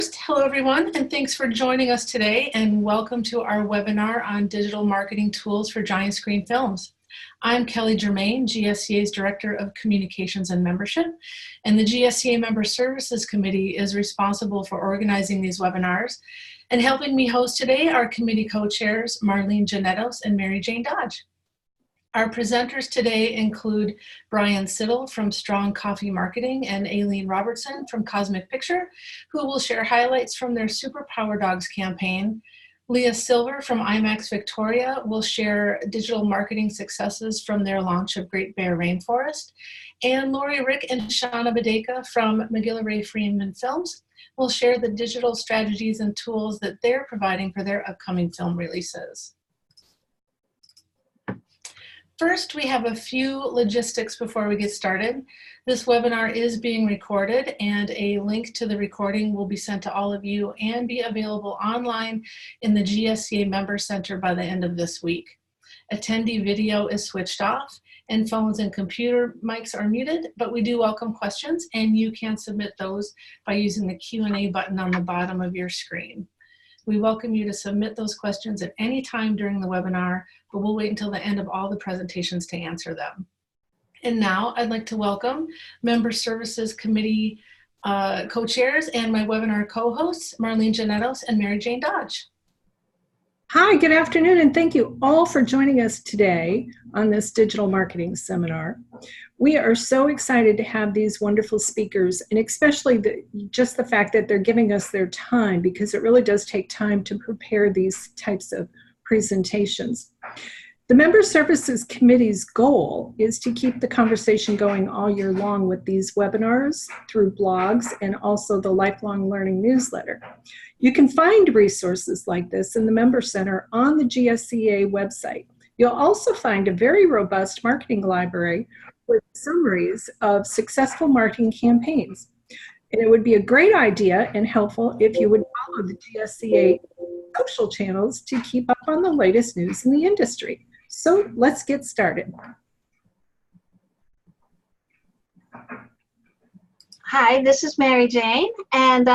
Hello, everyone, and thanks for joining us today, and welcome to our webinar on digital marketing tools for giant screen films. I'm Kelly Germain, GSCA's Director of Communications and Membership, and the GSCA Member Services Committee is responsible for organizing these webinars. And helping me host today are committee co-chairs Marlene Janettos and Mary Jane Dodge. Our presenters today include Brian Siddle from Strong Coffee Marketing and Aileen Robertson from Cosmic Picture, who will share highlights from their Super Power Dogs campaign. Leah Silver from IMAX Victoria will share digital marketing successes from their launch of Great Bear Rainforest. And Lori Rick and Shauna Badeka from McGilla Ray Freeman Films will share the digital strategies and tools that they're providing for their upcoming film releases. First, we have a few logistics before we get started. This webinar is being recorded, and a link to the recording will be sent to all of you and be available online in the GSCA Member Center by the end of this week. Attendee video is switched off, and phones and computer mics are muted, but we do welcome questions, and you can submit those by using the Q&A button on the bottom of your screen. We welcome you to submit those questions at any time during the webinar, but we'll wait until the end of all the presentations to answer them. And now I'd like to welcome Member Services Committee co-chairs and my webinar co-hosts, Marlene Janettos and Mary Jane Dodge. Hi, good afternoon, and thank you all for joining us today on this digital marketing seminar. We are so excited to have these wonderful speakers, and especially just the fact that they're giving us their time, because it really does take time to prepare these types of presentations. The Member Services Committee's goal is to keep the conversation going all year long with these webinars, through blogs, and also the Lifelong Learning newsletter. You can find resources like this in the Member Center on the GSCA website. You'll also find a very robust marketing library with summaries of successful marketing campaigns. And it would be a great idea and helpful if you would follow the GSCA social channels to keep up on the latest news in the industry. So let's get started. Hi, this is Mary Jane, and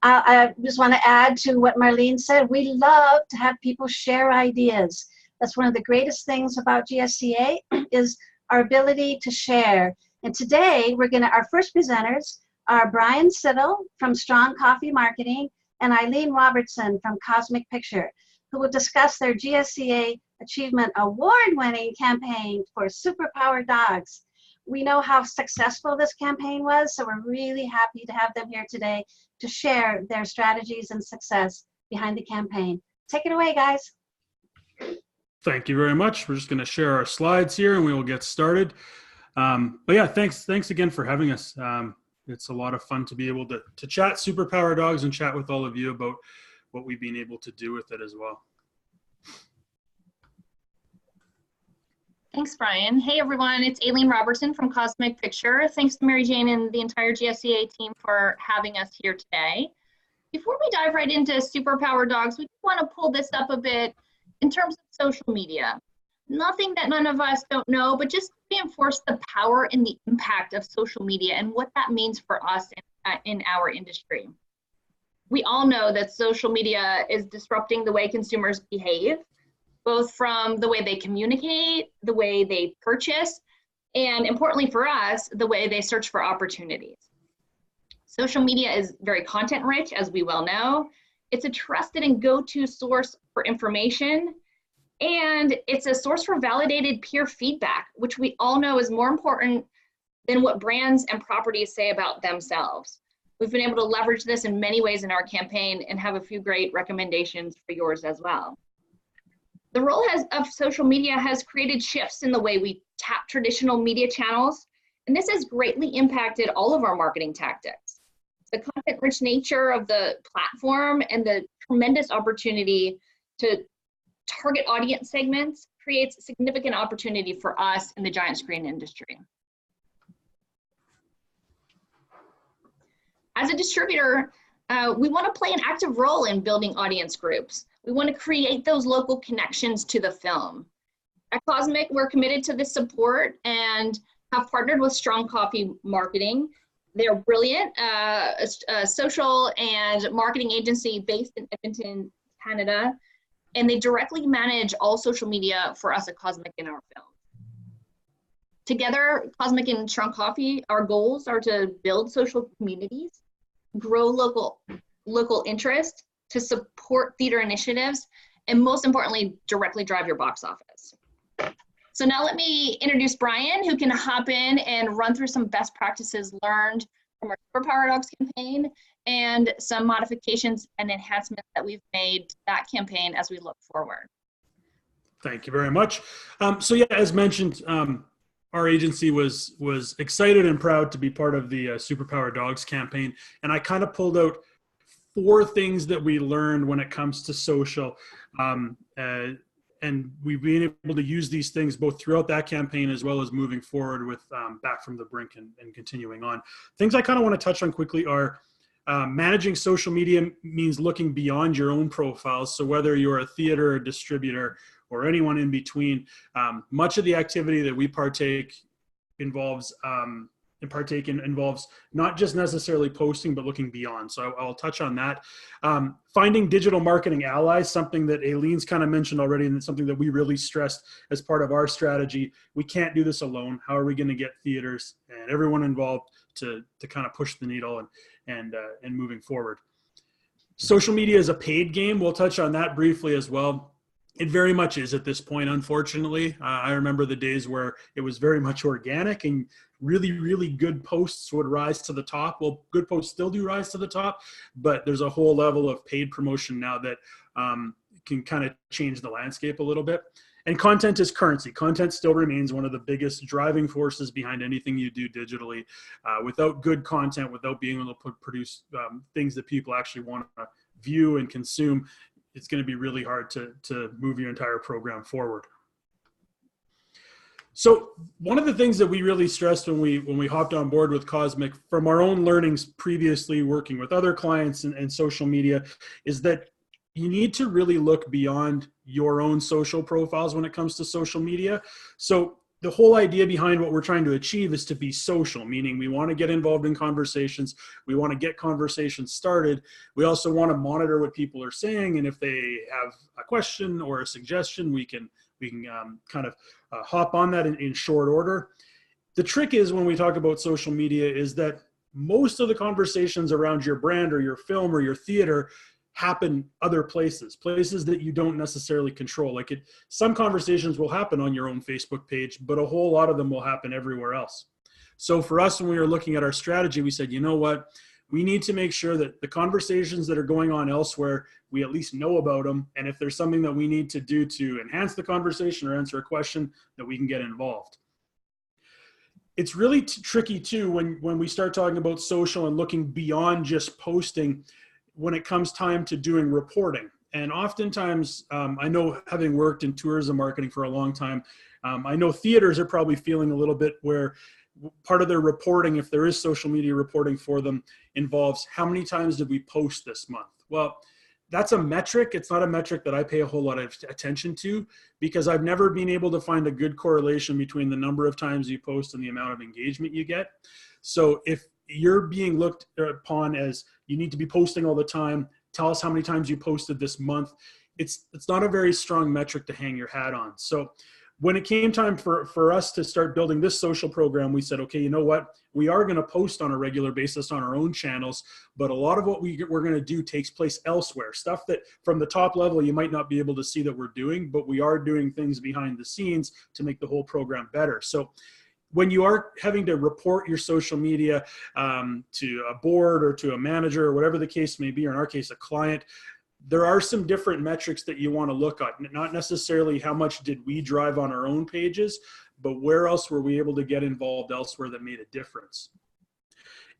I just want to add to what Marlene said. We love to have people share ideas. That's one of the greatest things about GSCA is our ability to share. And today, our first presenters are Brian Siddle from Strong Coffee Marketing and Aileen Robertson from Cosmic Picture, who will discuss their GSCA Achievement Award-winning campaign for Super Power Dogs. We know how successful this campaign was, so we're really happy to have them here today to share their strategies and success behind the campaign. Take it away, guys. Thank you very much. We're just going to share our slides here and we will get started. But yeah, thanks again for having us. It's a lot of fun to be able to chat Super Power Dogs and chat with all of you about what we've been able to do with it as well. Thanks, Brian. Hey, everyone. It's Aileen Robertson from Cosmic Picture. Thanks to Mary Jane and the entire GSCA team for having us here today. Before we dive right into Super Power Dogs, we want to pull this up a bit in terms of social media. Nothing that none of us don't know, but just reinforce the power and the impact of social media and what that means for us in our industry. We all know that social media is disrupting the way consumers behave, both from the way they communicate, the way they purchase, and importantly for us, the way they search for opportunities. Social media is very content rich, as we well know. It's a trusted and go-to source for information, and it's a source for validated peer feedback, which we all know is more important than what brands and properties say about themselves. We've been able to leverage this in many ways in our campaign and have a few great recommendations for yours as well. The role of social media has created shifts in the way we tap traditional media channels, and this has greatly impacted all of our marketing tactics. The content-rich nature of the platform and the tremendous opportunity to target audience segments creates significant opportunity for us in the giant screen industry. As a distributor, we want to play an active role in building audience groups. We want to create those local connections to the film. At Cosmic, we're committed to this support and have partnered with Strong Coffee Marketing They're brilliant, a social and marketing agency based in Edmonton, Canada, and they directly manage all social media for us at Cosmic in our film. Together, Cosmic and Strong Coffee, our goals are to build social communities, grow local interest, to support theater initiatives, and most importantly, directly drive your box office. So now let me introduce Brian, who can hop in and run through some best practices learned from our Superpower Dogs campaign and some modifications and enhancements that we've made to that campaign as we look forward. Thank you very much. So yeah, as mentioned, our agency was excited and proud to be part of the Superpower Dogs campaign, and I kind of pulled out 4 things that we learned when it comes to social. And we've been able to use these things both throughout that campaign as well as moving forward with Back from the Brink and continuing on. Things I kind of want to touch on quickly are managing social media means looking beyond your own profiles. So whether you're a theater, a distributor, or anyone in between, much of the activity that we partake involves not just necessarily posting, but looking beyond. So I'll touch on that. Finding digital marketing allies, something that Aileen's kind of mentioned already, and it's something that we really stressed as part of our strategy. We can't do this alone. How are we going to get theaters and everyone involved to kind of push the needle and moving forward? Social media is a paid game. We'll touch on that briefly as well. It very much is at this point, unfortunately. I remember the days where it was very much organic and really, really good posts would rise to the top. Well, good posts still do rise to the top, but there's a whole level of paid promotion now that can kind of change the landscape a little bit. And content is currency. Content still remains one of the biggest driving forces behind anything you do digitally. Without good content, without being able to produce things that people actually want to view and consume, it's going to be really hard to move your entire program forward. So one of the things that we really stressed when we hopped on board with Cosmic, from our own learnings previously working with other clients and social media, is that you need to really look beyond your own social profiles when it comes to social media. So the whole idea behind what we're trying to achieve is to be social, meaning we want to get involved in conversations. We want to get conversations started. We also want to monitor what people are saying. And if they have a question or a suggestion, we can kind of hop on that in short order. The trick is when we talk about social media is that most of the conversations around your brand or your film or your theater happen other places that you don't necessarily control. Some conversations will happen on your own Facebook page, but a whole lot of them will happen everywhere else. So for us, when we were looking at our strategy, we said, you know what? We need to make sure that the conversations that are going on elsewhere, we at least know about them. And if there's something that we need to do to enhance the conversation or answer a question, that we can get involved. It's really tricky too when we start talking about social and looking beyond just posting when it comes time to doing reporting. And oftentimes, I know, having worked in tourism marketing for a long time, I know theaters are probably feeling a little bit where part of their reporting, if there is social media reporting for them, involves how many times did we post this month? Well, that's a metric. It's not a metric that I pay a whole lot of attention to, because I've never been able to find a good correlation between the number of times you post and the amount of engagement you get. So if you're being looked upon as you need to be posting all the time, tell us how many times you posted this month, it's not a very strong metric to hang your hat on. So when it came time for us to start building this social program, we said, okay, you know what? We are going to post on a regular basis on our own channels, but a lot of what we're going to do takes place elsewhere. Stuff that from the top level, you might not be able to see that we're doing, but we are doing things behind the scenes to make the whole program better. So when you are having to report your social media to a board or to a manager or whatever the case may be, or in our case, a client, there are some different metrics that you want to look at. Not necessarily how much did we drive on our own pages, but where else were we able to get involved elsewhere that made a difference.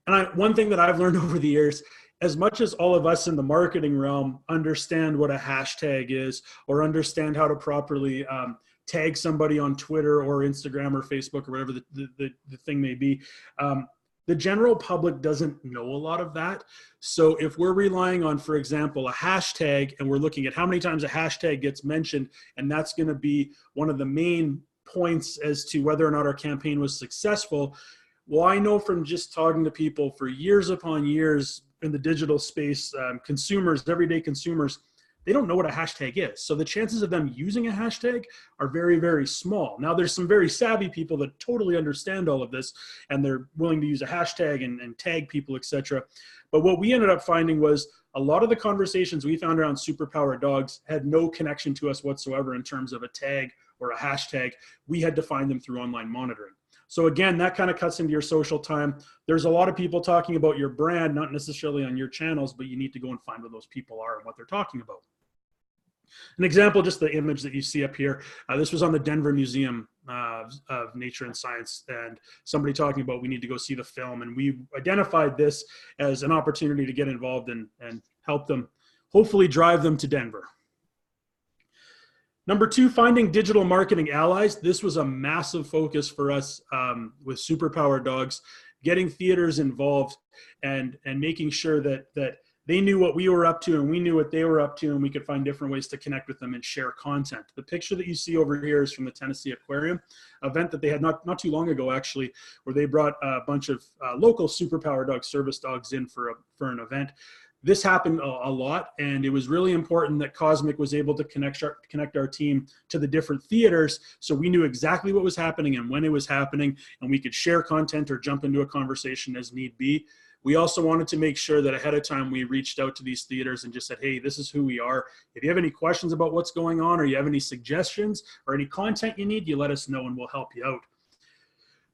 And one thing that I've learned over the years, as much as all of us in the marketing realm understand what a hashtag is or understand how to properly tag somebody on Twitter or Instagram or Facebook or whatever the thing may be, the general public doesn't know a lot of that. So if we're relying on, for example, a hashtag, and we're looking at how many times a hashtag gets mentioned, and that's going to be one of the main points as to whether or not our campaign was successful, Well, I know from just talking to people for years upon years in the digital space, consumers, everyday consumers, they don't know what a hashtag is. So the chances of them using a hashtag are very, very small. Now, there's some very savvy people that totally understand all of this, and they're willing to use a hashtag and tag people, etc. But what we ended up finding was a lot of the conversations we found around superpowered dogs had no connection to us whatsoever in terms of a tag or a hashtag. We had to find them through online monitoring. So again, that kind of cuts into your social time. There's a lot of people talking about your brand, not necessarily on your channels, but you need to go and find where those people are and what they're talking about. An example, just the image that you see up here. This was on the Denver Museum of Nature and Science, and somebody talking about we need to go see the film. And we identified this as an opportunity to get involved and help them, hopefully drive them to Denver. Number 2, finding digital marketing allies. This was a massive focus for us with Superpowered Dogs, getting theaters involved and making sure that they knew what we were up to and we knew what they were up to, and we could find different ways to connect with them and share content. The picture that you see over here is from the Tennessee Aquarium event that they had not too long ago, actually, where they brought a bunch of local Superpowered Dog service dogs in for an event. This happened a lot, and it was really important that Cosmic was able to connect our team to the different theaters, so we knew exactly what was happening and when it was happening, and we could share content or jump into a conversation as need be. We also wanted to make sure that ahead of time we reached out to these theaters and just said, hey, this is who we are. If you have any questions about what's going on, or you have any suggestions or any content you need, you let us know and we'll help you out.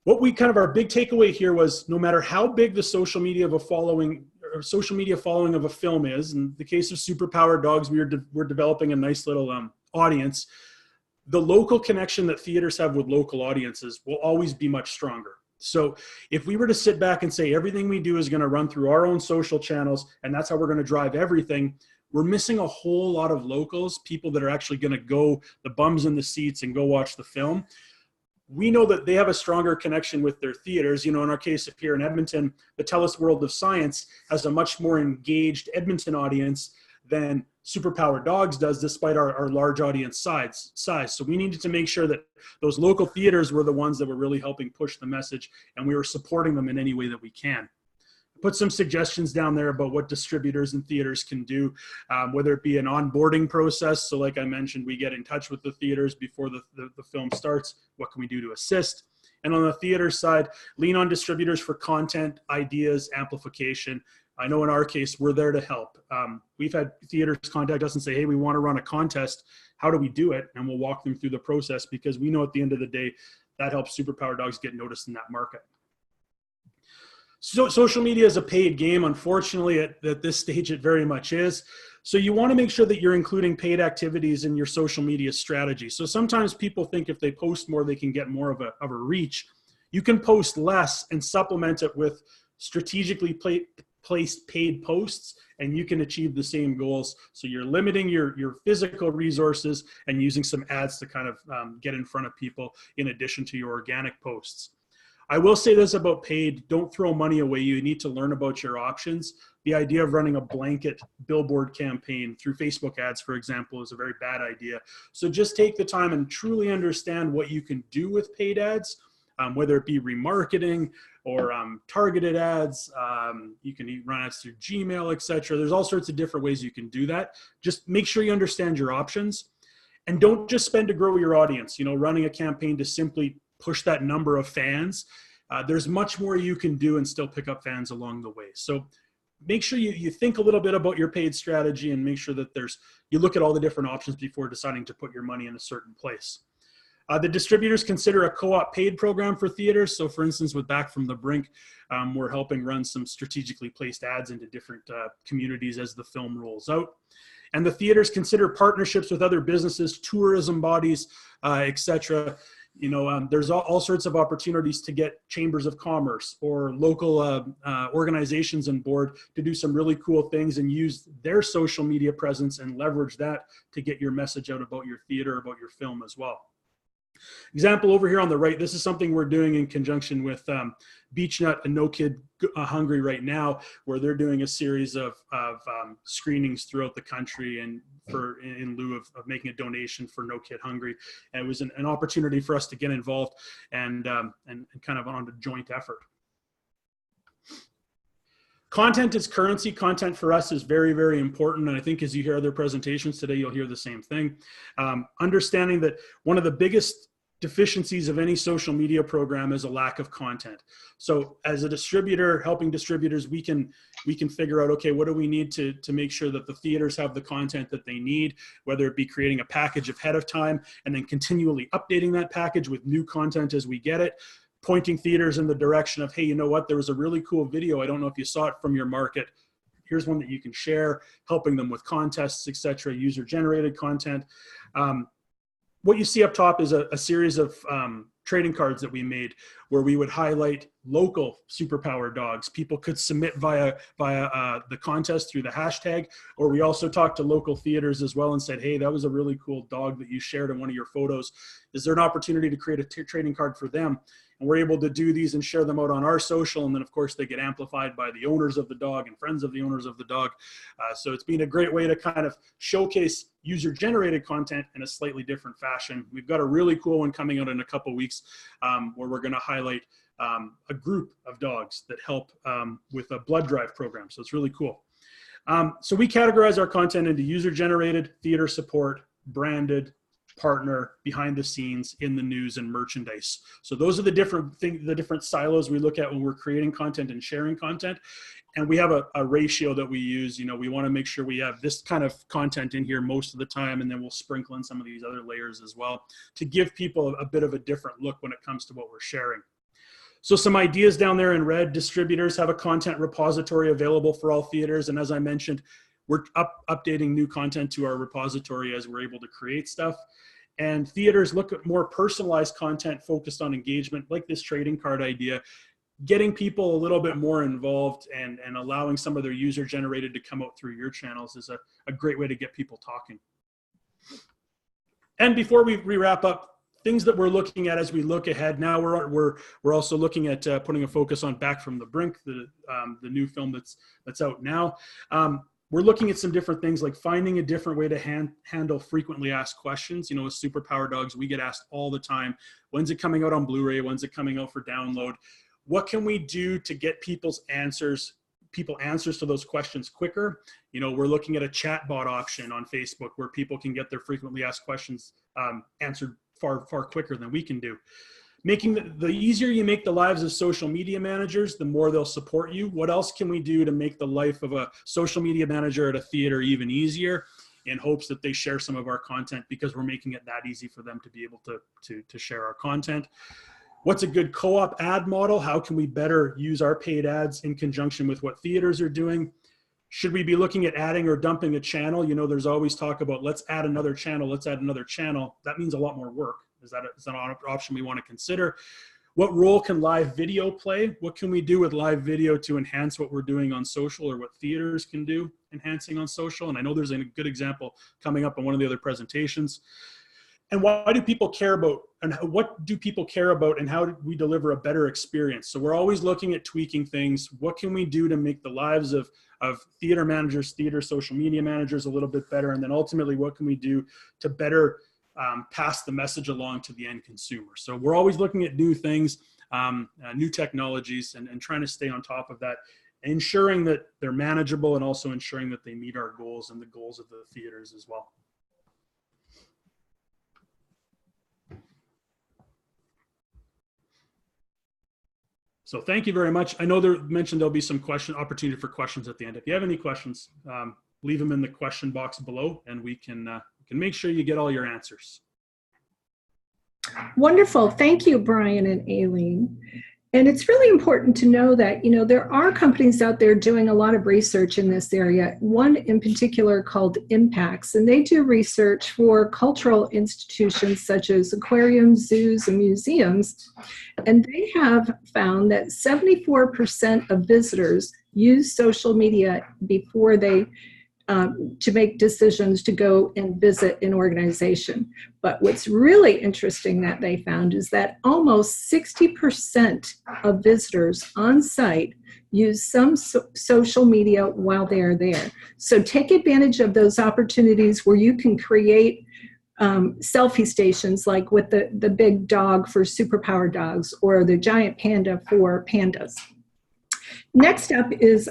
What we our big takeaway here was, no matter how big the social media following of a film is, in the case of Superpowered Dogs, we're developing a nice little audience. The local connection that theaters have with local audiences will always be much stronger. So if we were to sit back and say everything we do is going to run through our own social channels and that's how we're going to drive everything, we're missing a whole lot of locals, people that are actually going to go, the bums in the seats, and go watch the film. We know that they have a stronger connection with their theaters. You know, in our case up here in Edmonton, the TELUS World of Science has a much more engaged Edmonton audience than Superpowered Dogs does, despite our large audience size. So we needed to make sure that those local theaters were the ones that were really helping push the message, and we were supporting them in any way that we can. Put some suggestions down there about what distributors and theaters can do, whether it be an onboarding process. So like I mentioned, we get in touch with the theaters before the film starts. What can we do to assist? And on the theater side, lean on distributors for content, ideas, amplification. I know in our case, we're there to help. We've had theaters contact us and say, hey, we want to run a contest. How do we do it? And we'll walk them through the process, because we know at the end of the day, that helps Superpowered Dogs get noticed in that market. So social media is a paid game. Unfortunately, at this stage, it very much is. So you want to make sure that you're including paid activities in your social media strategy. So sometimes people think if they post more, they can get more of a reach. You can post less and supplement it with strategically placed paid posts, and you can achieve the same goals. So you're limiting your physical resources and using some ads to kind of get in front of people in addition to your organic posts. I will say this about paid: don't throw money away. You need to learn about your options. The idea of running a blanket billboard campaign through Facebook ads, for example, is a very bad idea. So just take the time and truly understand what you can do with paid ads, whether it be remarketing or targeted ads. You can run ads through Gmail, etc. There's all sorts of different ways you can do that. Just make sure you understand your options, and don't just spend to grow your audience. You know, running a campaign to simply push that number of fans. There's much more you can do and still pick up fans along the way. So make sure you think a little bit about your paid strategy, and make sure that you look at all the different options before deciding to put your money in a certain place. The distributors consider a co-op paid program for theaters. So for instance, with Back from the Brink, we're helping run some strategically placed ads into different communities as the film rolls out. And the theaters consider partnerships with other businesses, tourism bodies, etc. You know, there's all sorts of opportunities to get chambers of commerce or local organizations on board to do some really cool things and use their social media presence and leverage that to get your message out about your theater, about your film as well. Example over here on the right, this is something we're doing in conjunction with Beechnut and No Kid Hungry right now, where they're doing a series of screenings throughout the country, and in lieu of making a donation for No Kid Hungry. And it was an opportunity for us to get involved and kind of on a joint effort. Content is currency. Content for us is very, very important. And I think as you hear other presentations today, you'll hear the same thing. Understanding that one of the biggest deficiencies of any social media program is a lack of content. So as a distributor, helping distributors, we can figure out, okay, what do we need to make sure that the theaters have the content that they need, whether it be creating a package ahead of time and then continually updating that package with new content as we get it, pointing theaters in the direction of, hey, you know what, there was a really cool video. I don't know if you saw it from your market. Here's one that you can share, helping them with contests, etc., user-generated content. What you see up top is a series of trading cards that we made where we would highlight local superpower dogs. People could submit via the contest through the hashtag, or we also talked to local theaters as well and said, hey, that was a really cool dog that you shared in one of your photos. Is there an opportunity to create a trading card for them? And we're able to do these and share them out on our social. And then, of course, they get amplified by the owners of the dog and friends of the owners of the dog. So it's been a great way to kind of showcase user-generated content in a slightly different fashion. We've got a really cool one coming out in a couple weeks where we're going to highlight a group of dogs that help with a blood drive program. So it's really cool. So we categorize our content into user-generated, theater support, branded, partner, behind the scenes, in the news, and merchandise. So those are the different silos we look at when we're creating content and sharing content. And we have a ratio that we use. You know, we want to make sure we have this kind of content in here most of the time, and then we'll sprinkle in some of these other layers as well to give people a bit of a different look when it comes to what we're sharing. So some ideas down there in red. Distributors have a content repository available for all theaters. And as I mentioned, we're updating new content to our repository as we're able to create stuff. And theaters look at more personalized content focused on engagement, like this trading card idea, getting people a little bit more involved and allowing some of their user-generated to come out through your channels is a great way to get people talking. And before we wrap up, things that we're looking at as we look ahead now, we're also looking at putting a focus on Back from the Brink, the new film that's out now. We're looking at some different things like finding a different way to handle frequently asked questions. You know, with Superpower Dogs, we get asked all the time, when's it coming out on Blu-ray? When's it coming out for download? What can we do to get people answers to those questions quicker? You know, we're looking at a chatbot option on Facebook where people can get their frequently asked questions answered far quicker than we can do. Making the easier you make the lives of social media managers, the more they'll support you. What else can we do to make the life of a social media manager at a theater even easier, in hopes that they share some of our content because we're making it that easy for them to be able to share our content? What's a good co-op ad model? How can we better use our paid ads in conjunction with what theaters are doing? Should we be looking at adding or dumping a channel? You know, there's always talk about let's add another channel, let's add another channel. That means a lot more work. Is that an option we want to consider? What role can live video play? What can we do with live video to enhance what we're doing on social, or what theaters can do enhancing on social? And I know there's a good example coming up in one of the other presentations. And why do people care about, and what do people care about, and how do we deliver a better experience? So we're always looking at tweaking things. What can we do to make the lives of theater managers, theater social media managers a little bit better? And then ultimately, what can we do to better pass the message along to the end consumer? So we're always looking at new things, new technologies, and trying to stay on top of that, ensuring that they're manageable and also ensuring that they meet our goals and the goals of the theaters as well. So thank you very much. I know there'll be some opportunity for questions at the end. If you have any questions, leave them in the question box below, and we can make sure you get all your answers. Wonderful. Thank you, Brian and Aileen. And it's really important to know that, you know, there are companies out there doing a lot of research in this area. One in particular called Impacts, and they do research for cultural institutions such as aquariums, zoos, and museums. And they have found that 74% of visitors use social media before they to make decisions to go and visit an organization. But what's really interesting that they found is that almost 60% of visitors on site use some social media while they are there. So take advantage of those opportunities where you can create selfie stations, like with the big dog for Superpower Dogs, or the giant panda for pandas. Next up is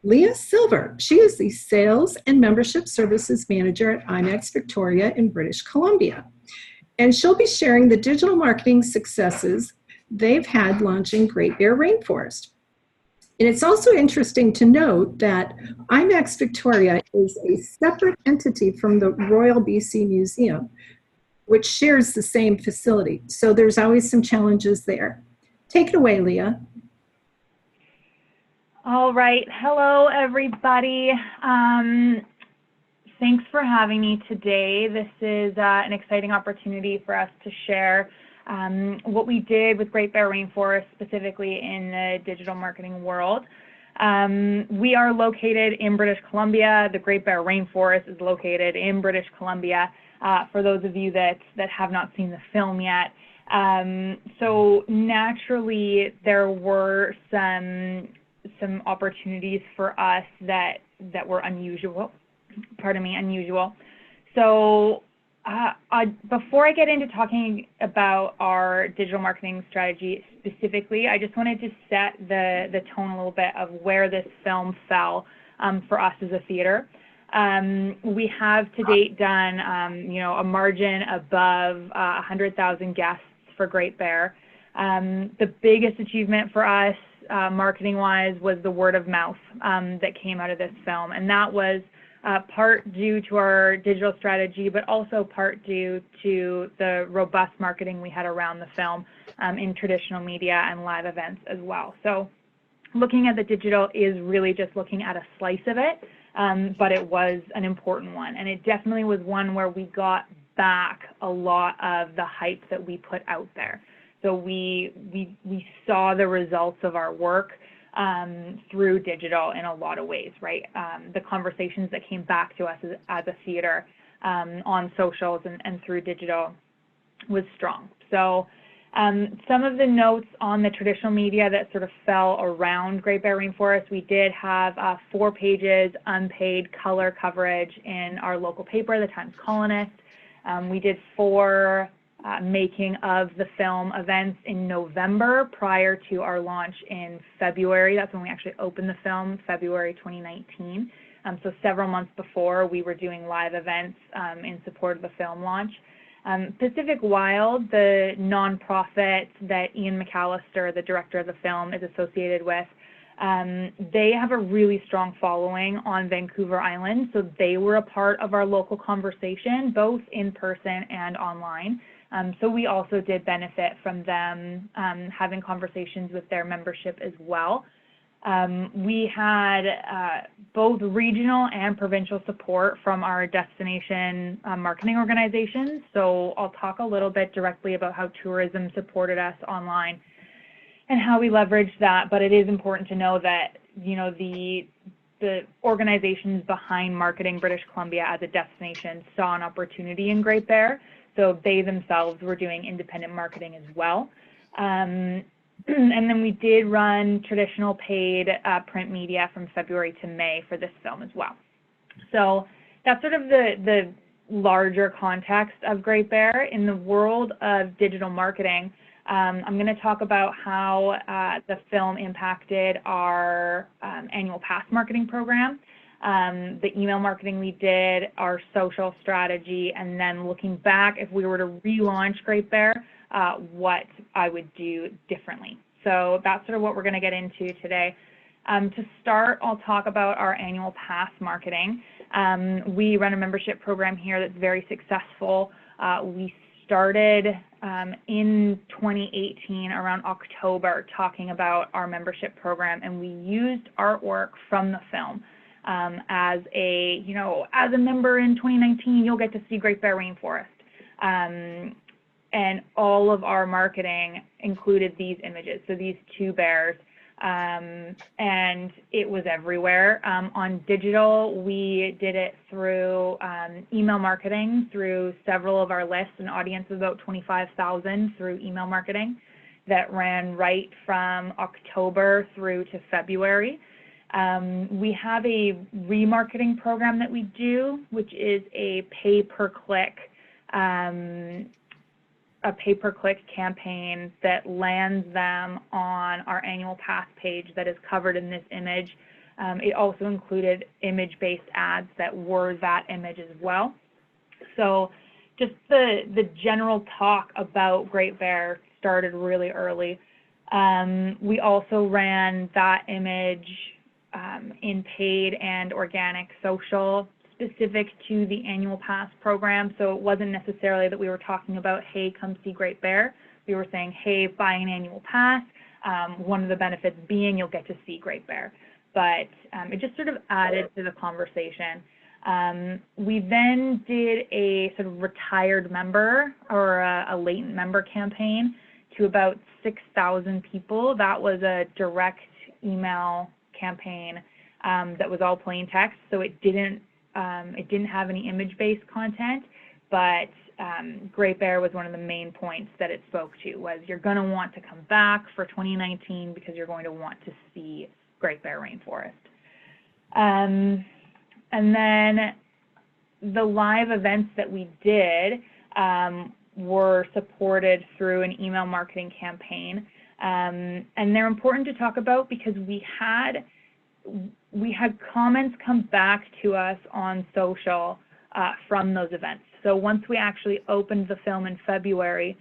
Leah Silver. She is the Sales and Membership Services Manager at IMAX Victoria in British Columbia. And she'll be sharing the digital marketing successes they've had launching Great Bear Rainforest. And it's also interesting to note that IMAX Victoria is a separate entity from the Royal BC Museum, which shares the same facility. So there's always some challenges there. Take it away, Leah. All right. Hello, everybody. Thanks for having me today. This is an exciting opportunity for us to share what we did with Great Bear Rainforest, specifically in the digital marketing world. We are located in British Columbia. The Great Bear Rainforest is located in British Columbia, for those of you that have not seen the film yet. So naturally, there were some opportunities for us that were unusual. So before I get into talking about our digital marketing strategy specifically, I just wanted to set the tone a little bit of where this film fell for us as a theater. We have to date done, a margin above 100,000 guests for Great Bear. The biggest achievement for us, marketing-wise, was the word of mouth that came out of this film, and that was part due to our digital strategy, but also part due to the robust marketing we had around the film in traditional media and live events as well. So looking at the digital is really just looking at a slice of it, but it was an important one, and it definitely was one where we got back a lot of the hype that we put out there. So we saw the results of our work through digital in a lot of ways, right? The conversations that came back to us as a theater on socials and through digital was strong. So some of the notes on the traditional media that sort of fell around Great Bear Rainforest, we did have 4 pages unpaid color coverage in our local paper, the Times Colonist. We did 4 making of the film events in November prior to our launch in February. That's when we actually opened the film, February 2019. So several months before, we were doing live events in support of the film launch. Pacific Wild, the nonprofit that Ian McAllister, the director of the film, is associated with, they have a really strong following on Vancouver Island. So they were a part of our local conversation, both in person and online. So we also did benefit from them having conversations with their membership as well. We had both regional and provincial support from our destination marketing organizations. So I'll talk a little bit directly about how tourism supported us online and how we leveraged that. But it is important to know that, the organizations behind marketing British Columbia as a destination saw an opportunity in Great Bear. So they themselves were doing independent marketing as well. And then we did run traditional paid print media from February to May for this film as well. So that's sort of the larger context of Great Bear. In the world of digital marketing, I'm going to talk about how the film impacted our annual pass marketing program, the email marketing we did, our social strategy, and then looking back, if we were to relaunch Great Bear, what I would do differently. So that's sort of what we're going to get into today. To start, I'll talk about our annual pass marketing. We run a membership program here that's very successful. We started in 2018, around October, talking about our membership program, and we used artwork from the film. As a member in 2019, you'll get to see Great Bear Rainforest. And all of our marketing included these images, so these 2 bears, and it was everywhere. On digital, we did it through email marketing, through several of our lists, an audience of about 25,000 through email marketing that ran right from October through to February. We have a remarketing program that we do, which is a pay-per-click a pay-per-click campaign that lands them on our annual pass page that is covered in this image. It also included image-based ads that were that image as well. So just the general talk about Great Bear started really early. We also ran that image in paid and organic social specific to the annual pass program. So it wasn't necessarily that we were talking about, hey, come see Great Bear. We were saying, hey, buy an annual pass. One of the benefits being you'll get to see Great Bear. But it just sort of added to the conversation. We then did a sort of retired member or a latent member campaign to about 6,000 people. That was a direct email campaign that was all plain text, so it didn't have any image-based content, but Great Bear was one of the main points that it spoke to, was you're going to want to come back for 2019 because you're going to want to see Great Bear Rainforest. And then the live events that we did were supported through an email marketing campaign. And they're important to talk about because we had comments come back to us on social from those events. So once we actually opened the film in February,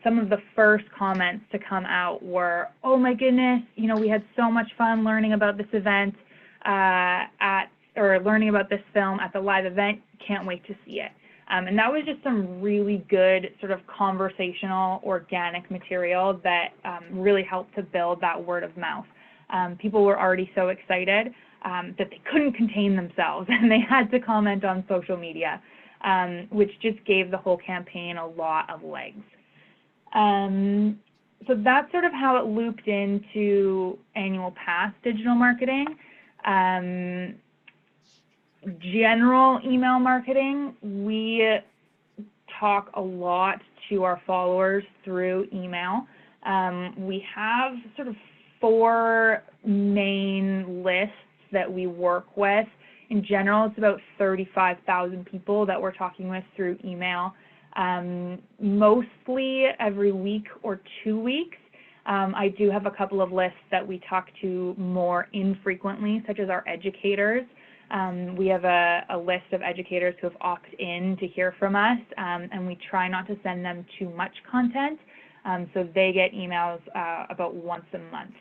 some of the first comments to come out were, oh my goodness, you know, we had so much fun learning about this event learning about this film at the live event, can't wait to see it. And that was just some really good sort of conversational, organic material that really helped to build that word of mouth. People were already so excited that they couldn't contain themselves and they had to comment on social media, which just gave the whole campaign a lot of legs. So that's sort of how it looped into annual pass digital marketing. General email marketing, we talk a lot to our followers through email. We have sort of 4 main lists that we work with. In general, it's about 35,000 people that we're talking with through email, mostly every week or 2 weeks. I do have a couple of lists that we talk to more infrequently, such as our educators. We have a list of educators who have opted in to hear from us, and we try not to send them too much content, so they get emails about once a month.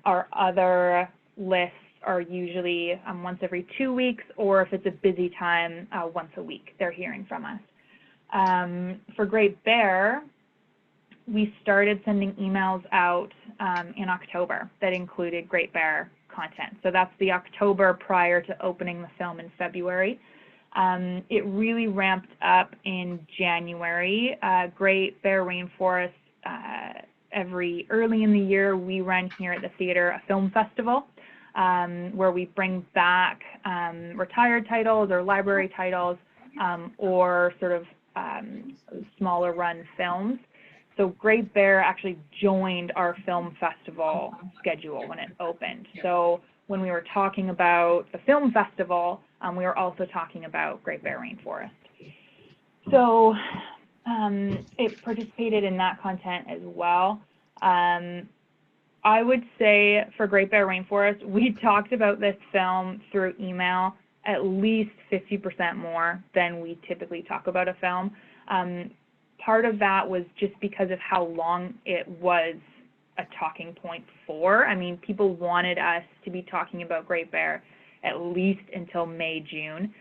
Our other lists are usually once every 2 weeks, or if it's a busy time, once a week, they're hearing from us. For Great Bear, we started sending emails out in October that included Great Bear content. So that's the October prior to opening the film in February. It really ramped up in January. Great Bear Rainforest, early in the year, we run here at the theater a film festival where we bring back retired titles or library titles or sort of smaller run films. So Great Bear actually joined our film festival schedule when it opened. So when we were talking about the film festival, we were also talking about Great Bear Rainforest. So it participated in that content as well. I would say for Great Bear Rainforest, we talked about this film through email at least 50% more than we typically talk about a film. Part of that was just because of how long it was a talking point for. I mean, people wanted us to be talking about Great Bear at least until May, June.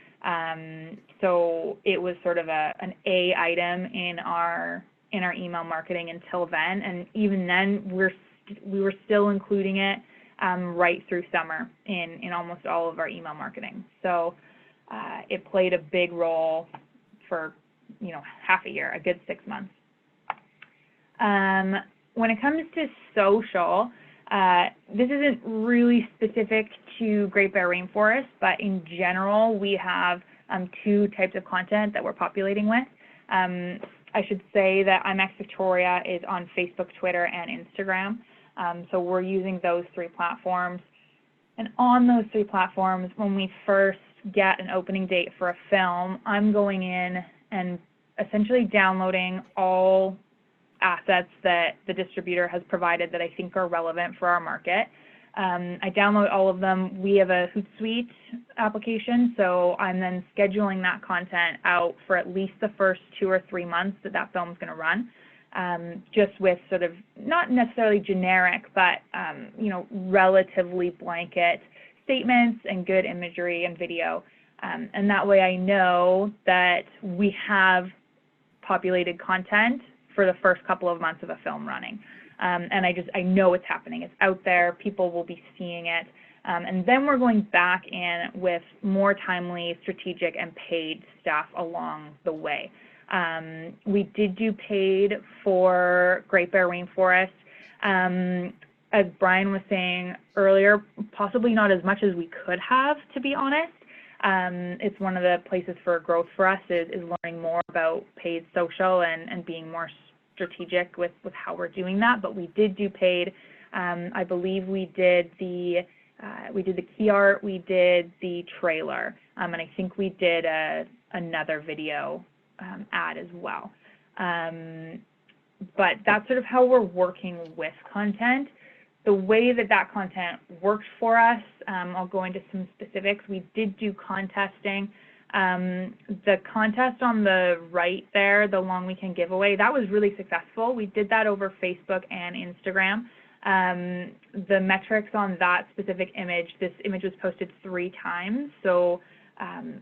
So it was sort of an A item in our email marketing until then. And even then, we were still including it right through summer in almost all of our email marketing. So it played a big role for half a year, a good 6 months. When it comes to social, this isn't really specific to Great Bear Rainforest, but in general, we have 2 types of content that we're populating with. I should say that IMAX Victoria is on Facebook, Twitter, and Instagram. So we're using those 3 platforms. And on those 3 platforms, when we first get an opening date for a film, I'm going in and essentially downloading all assets that the distributor has provided that I think are relevant for our market. I download all of them. We have a Hootsuite application, so I'm then scheduling that content out for at least the first 2 or 3 months that that film is going to run, just with sort of not necessarily generic, but you know, relatively blanket statements and good imagery and video. And that way I know that we have populated content for the first couple of months of a film running. And I know it's happening. It's out there. People will be seeing it. And then we're going back in with more timely, strategic, and paid stuff along the way. We did do paid for Great Bear Rainforest. As Brian was saying earlier, possibly not as much as we could have, to be honest. It's one of the places for growth for us is learning more about paid social and being more strategic with how we're doing that. But we did do paid. I believe we did the key art, we did the trailer, and I think we did another video ad as well. But that's sort of how we're working with content. The way that that content works for us, I'll go into some specifics. We did do contesting. The contest on the right there, the long weekend giveaway, that was really successful. We did that over Facebook and Instagram. The metrics on that specific image, this image was posted 3 times. So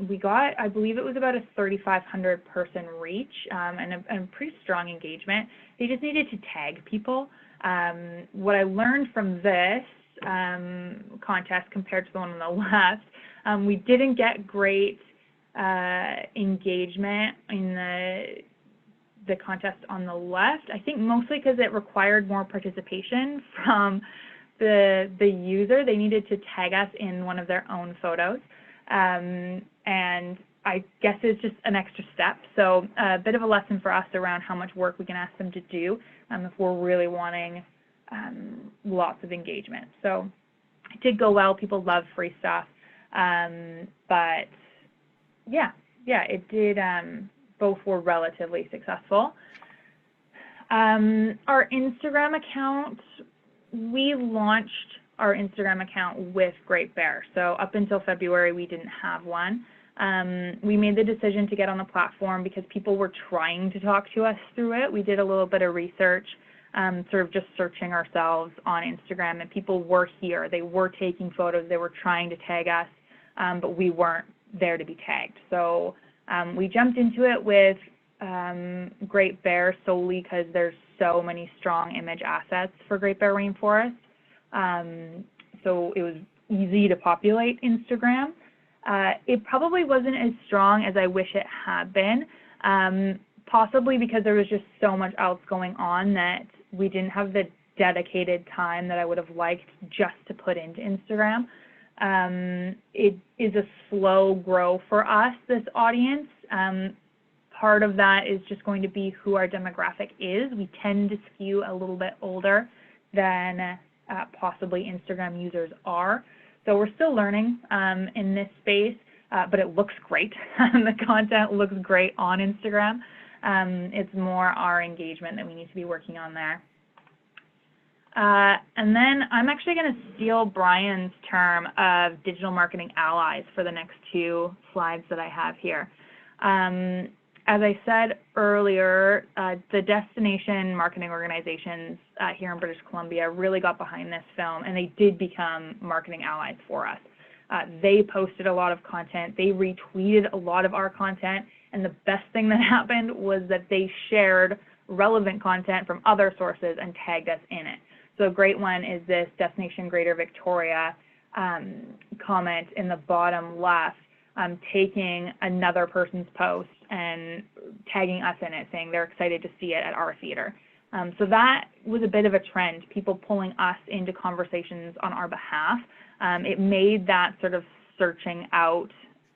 we got, I believe it was about a 3,500 person reach and a pretty strong engagement. They just needed to tag people. What I learned from this contest compared to the one on the left, we didn't get great engagement in the contest on the left. I think mostly because it required more participation from the user. They needed to tag us in one of their own photos. And I guess it's just an extra step. So a bit of a lesson for us around how much work we can ask them to do if we're really wanting lots of engagement. So it did go well. People love free stuff. But yeah, it did. Both were relatively successful. Our Instagram account, we launched our Instagram account with Great Bear. So up until February, we didn't have one. We made the decision to get on the platform because people were trying to talk to us through it. We did a little bit of research, sort of just searching ourselves on Instagram, and people were here. They were taking photos. They were trying to tag us, but we weren't there to be tagged. So we jumped into it with Great Bear solely because there's so many strong image assets for Great Bear Rainforest. So it was easy to populate Instagram. It probably wasn't as strong as I wish it had been, possibly because there was just so much else going on that we didn't have the dedicated time that I would have liked just to put into Instagram. It is a slow grow for us, this audience. Part of that is just going to be who our demographic is. We tend to skew a little bit older than possibly Instagram users are. So we're still learning in this space, but it looks great. The content looks great on Instagram. It's more our engagement that we need to be working on there. And then I'm actually going to steal Brian's term of digital marketing allies for the next 2 slides that I have here. As I said earlier, the destination marketing organizations here in British Columbia really got behind this film, and they did become marketing allies for us. They posted a lot of content. They retweeted a lot of our content, and the best thing that happened was that they shared relevant content from other sources and tagged us in it. So a great one is this Destination Greater Victoria comment in the bottom left, taking another person's post and tagging us in it, saying they're excited to see it at our theater. So that was a bit of a trend, people pulling us into conversations on our behalf. It made that sort of searching out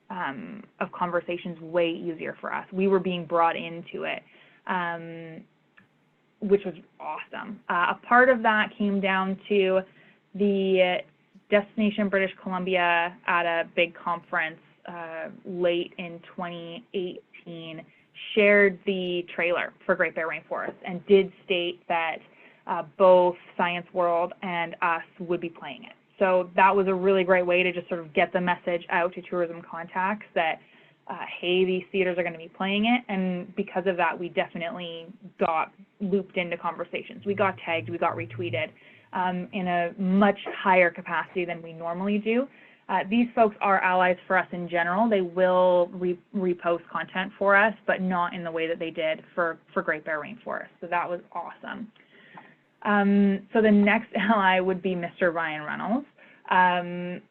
of conversations way easier for us. We were being brought into it, which was awesome. A part of that came down to the Destination British Columbia at a big conference late in 2018 shared the trailer for Great Bear Rainforest and did state that both Science World and us would be playing it. So that was a really great way to just sort of get the message out to tourism contacts that, hey, these theaters are going to be playing it. And because of that, we definitely got looped into conversations. We got tagged, we got retweeted in a much higher capacity than we normally do. These folks are allies for us in general. They will repost content for us, but not in the way that they did for Great Bear Rainforest. So that was awesome. So the next ally would be Mr. Ryan Reynolds.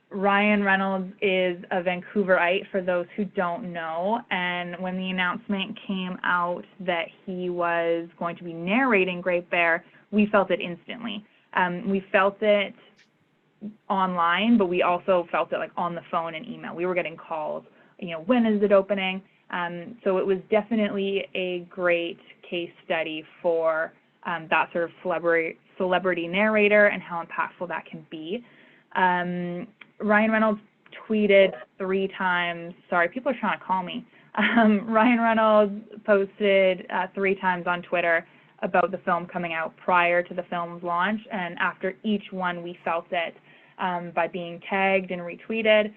Ryan Reynolds is a Vancouverite, for those who don't know, and when the announcement came out that he was going to be narrating Great Bear, we felt it instantly. We felt it online, but we also felt it like on the phone and email. We were getting calls, you know, when is it opening? So it was definitely a great case study for that sort of celebrity narrator and how impactful that can be. Ryan Reynolds tweeted 3 times. Sorry, people are trying to call me. Ryan Reynolds posted 3 times on Twitter about the film coming out prior to the film's launch, and after each one we felt it by being tagged and retweeted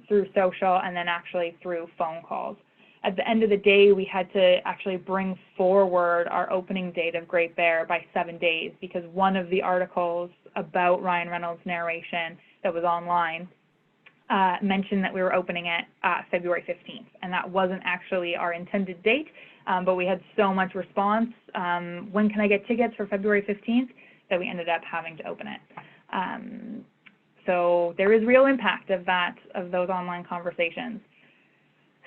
through social and then actually through phone calls. At the end of the day, we had to actually bring forward our opening date of Great Bear by 7 days because one of the articles about Ryan Reynolds' narration that was online mentioned that we were opening it February 15th, and that wasn't actually our intended date, but we had so much response, when can I get tickets for February 15th, that we ended up having to open it. So there is real impact of those online conversations.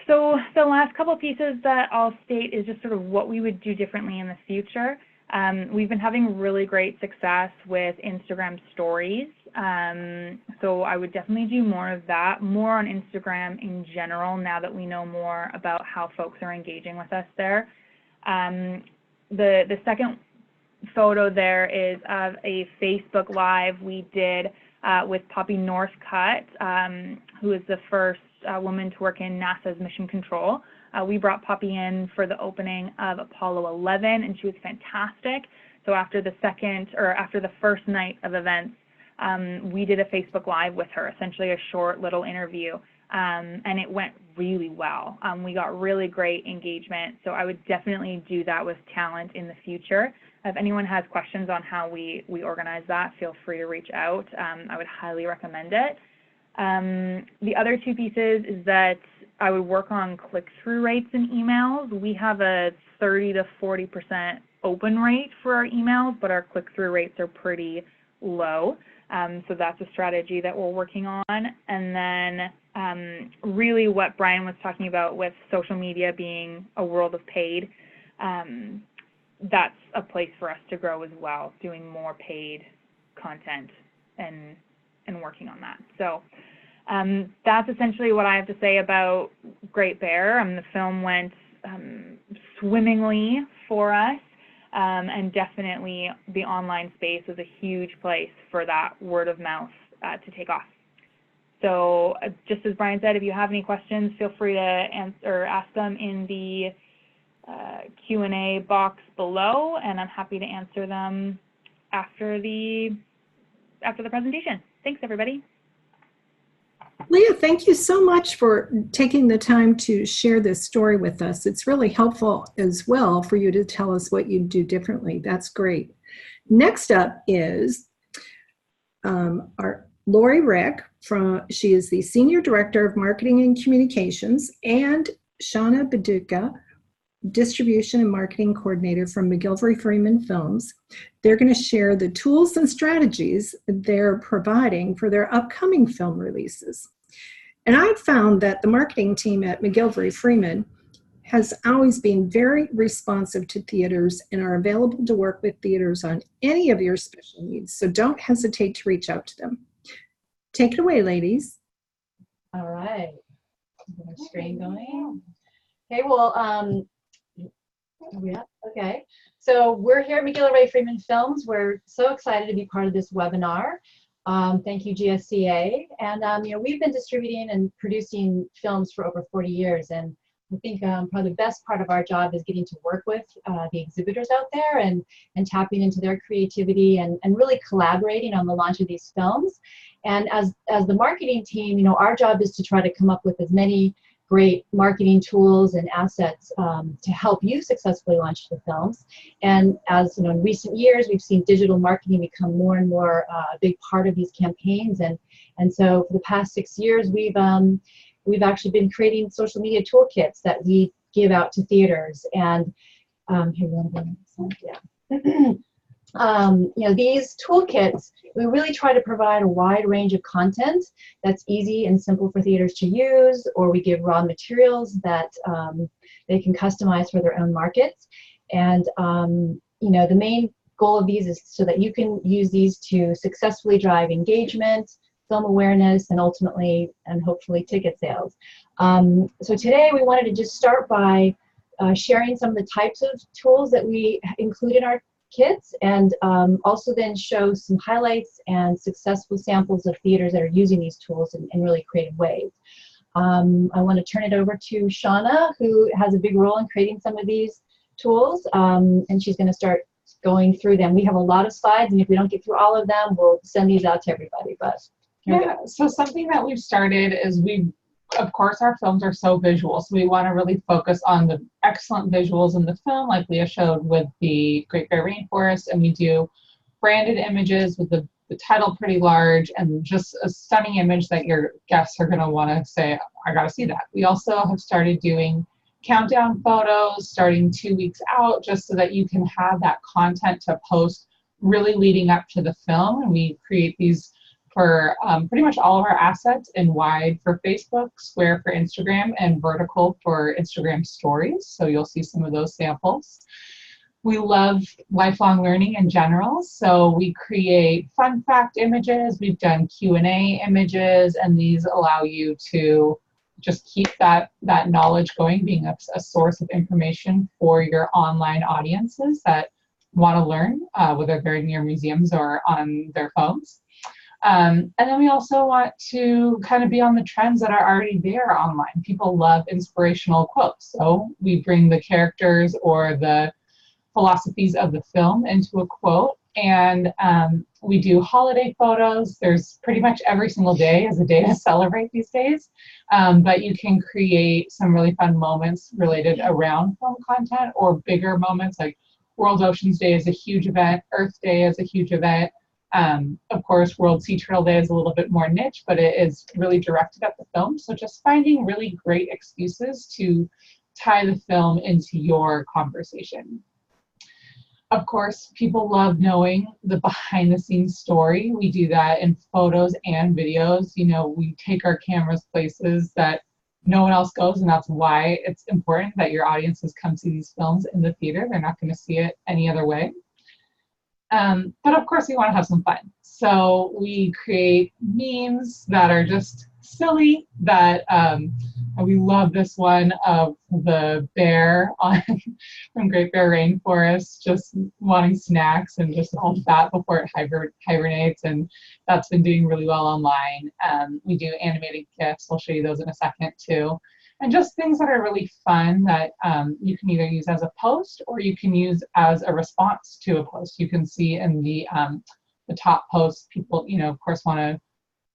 So the last couple pieces that I'll state is just sort of what we would do differently in the future. We've been having really great success with Instagram stories. So I would definitely do more of that, more on Instagram in general now that we know more about how folks are engaging with us there. The second photo there is of a Facebook Live we did with Poppy Northcutt, who is the first woman to work in NASA's mission control. We brought Poppy in for the opening of Apollo 11, and she was fantastic. So after the first night of events, we did a Facebook Live with her, essentially a short little interview, and it went really well. We got really great engagement, so I would definitely do that with talent in the future. If anyone has questions on how we organize that, feel free to reach out. I would highly recommend it. The other 2 pieces is that I would work on click-through rates in emails. We have a 30 to 40% open rate for our emails, but our click-through rates are pretty low. So that's a strategy that we're working on. And then really what Brian was talking about with social media being a world of paid, that's a place for us to grow as well, doing more paid content and working on that. So that's essentially what I have to say about Great Bear. The film went swimmingly for us, and definitely the online space was a huge place for that word of mouth to take off. So just as Brian said, if you have any questions, feel free to ask them in the Q&A box below, and I'm happy to answer them after the presentation. Thanks, everybody. Leah, thank you so much for taking the time to share this story with us. It's really helpful as well for you to tell us what you do differently. That's great. Next up is our Lori Rick. She is the Senior Director of Marketing and Communications, and Shauna Baduka, Distribution and Marketing Coordinator from McGillivray-Freeman Films. They're going to share the tools and strategies they're providing for their upcoming film releases. And I've found that the marketing team at McGillivray-Freeman has always been very responsive to theaters and are available to work with theaters on any of your special needs. So don't hesitate to reach out to them. Take it away, ladies. All right. Screen going. Okay, well, yeah, okay. So we're here at McGillivray-Freeman Films. We're so excited to be part of this webinar. Thank you, GSCA. And, you know, we've been distributing and producing films for over 40 years. And I think probably the best part of our job is getting to work with the exhibitors out there and tapping into their creativity and really collaborating on the launch of these films. And as the marketing team, you know, our job is to try to come up with as many great marketing tools and assets to help you successfully launch the films. And as you know, in recent years, we've seen digital marketing become more and more a big part of these campaigns. And so for the past 6 years, we've actually been creating social media toolkits that we give out to theaters. And here, you want to go next slide? Yeah. You know, these toolkits, we really try to provide a wide range of content that's easy and simple for theaters to use, or we give raw materials that they can customize for their own markets. And you know, the main goal of these is so that you can use these to successfully drive engagement, film awareness, and ultimately and hopefully ticket sales. So today we wanted to just start by sharing some of the types of tools that we include in our kits, and also then show some highlights and successful samples of theaters that are using these tools in really creative ways. I want to turn it over to Shauna, who has a big role in creating some of these tools, and she's going to start going through them. We have a lot of slides, and if we don't get through all of them, we'll send these out to everybody. But yeah, so something that we've started is of course, our films are so visual, so we want to really focus on the excellent visuals in the film, like Leah showed with the Great Bear Rainforest, and we do branded images with the title pretty large and just a stunning image that your guests are going to want to say, I got to see that. We also have started doing countdown photos starting 2 weeks out, just so that you can have that content to post really leading up to the film. And we create these for pretty much all of our assets in wide for Facebook, square for Instagram, and vertical for Instagram stories. So you'll see some of those samples. We love lifelong learning in general, so we create fun fact images. We've done Q&A images, and these allow you to just keep that knowledge going, being a source of information for your online audiences that want to learn, whether they're near museums or on their phones. And then we also want to kind of be on the trends that are already there online. People love inspirational quotes, so we bring the characters or the philosophies of the film into a quote. And we do holiday photos. There's pretty much every single day is a day to celebrate these days, but you can create some really fun moments related around film content, or bigger moments like World Oceans Day is a huge event, Earth Day is a huge event. Of course, World Sea Turtle Day is a little bit more niche, but it is really directed at the film. So just finding really great excuses to tie the film into your conversation. Of course, people love knowing the behind the scenes story. We do that in photos and videos. You know, we take our cameras places that no one else goes, and that's why it's important that your audiences come see these films in the theater. They're not going to see it any other way. But of course, we want to have some fun. So we create memes that are just silly, that we love this one of the bear from Great Bear Rainforest, just wanting snacks and just all fat before it hibernates, and that's been doing really well online. We do animated GIFs. I'll show you those in a second too. And just things that are really fun that you can either use as a post or you can use as a response to a post. You can see in the top post, people, you know, of course, want to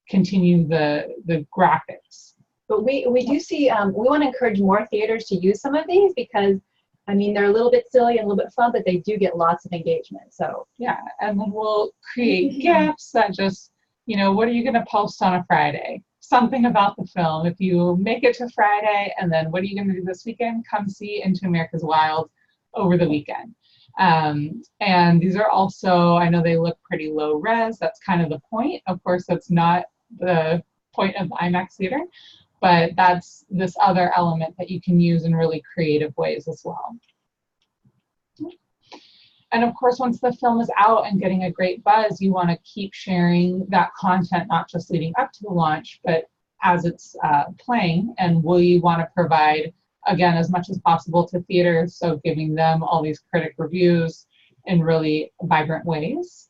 continue the graphics. But we do see, we want to encourage more theaters to use some of these, because I mean, they're a little bit silly and a little bit fun, but they do get lots of engagement. So yeah, and then we'll create GIFs that just, you know, what are you going to post on a Friday? Something about the film. If you make it to Friday, and then what are you going to do this weekend? Come see Into America's Wild over the weekend. And these are also, I know they look pretty low res. That's kind of the point. Of course, that's not the point of the IMAX theater, but that's this other element that you can use in really creative ways as well. And of course, once the film is out and getting a great buzz, you want to keep sharing that content, not just leading up to the launch, but as it's playing. And we want to provide, again, as much as possible to theaters, so giving them all these critic reviews in really vibrant ways.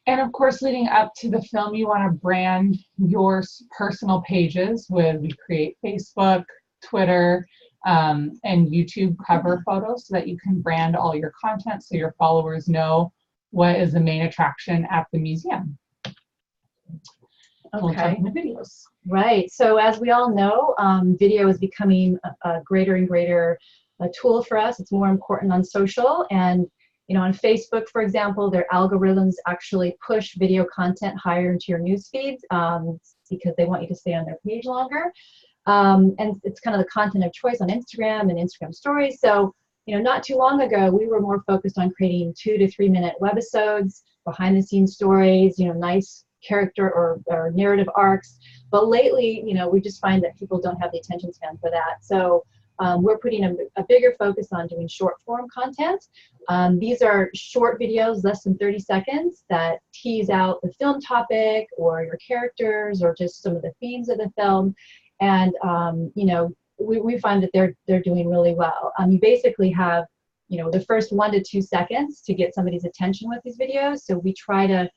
And of course, leading up to the film, you want to brand your personal pages with, we create Facebook, Twitter, and YouTube cover photos so that you can brand all your content so your followers know what is the main attraction at the museum. We'll jump into videos. Right. So as we all know, video is becoming a greater and greater tool for us. It's more important on social, and on Facebook, for example, their algorithms actually push video content higher into your news feeds because they want you to stay on their page longer. And it's kind of the content of choice on Instagram and Instagram stories. So, not too long ago, we were more focused on creating 2 to 3 minute webisodes, behind the scenes stories, nice character or narrative arcs. But lately, we just find that people don't have the attention span for that. So we're putting a bigger focus on doing short form content. These are short videos, less than 30 seconds, that tease out the film topic or your characters or just some of the themes of the film. And, we find that they're doing really well. You basically have, the first 1 to 2 seconds to get somebody's attention with these videos. So we try to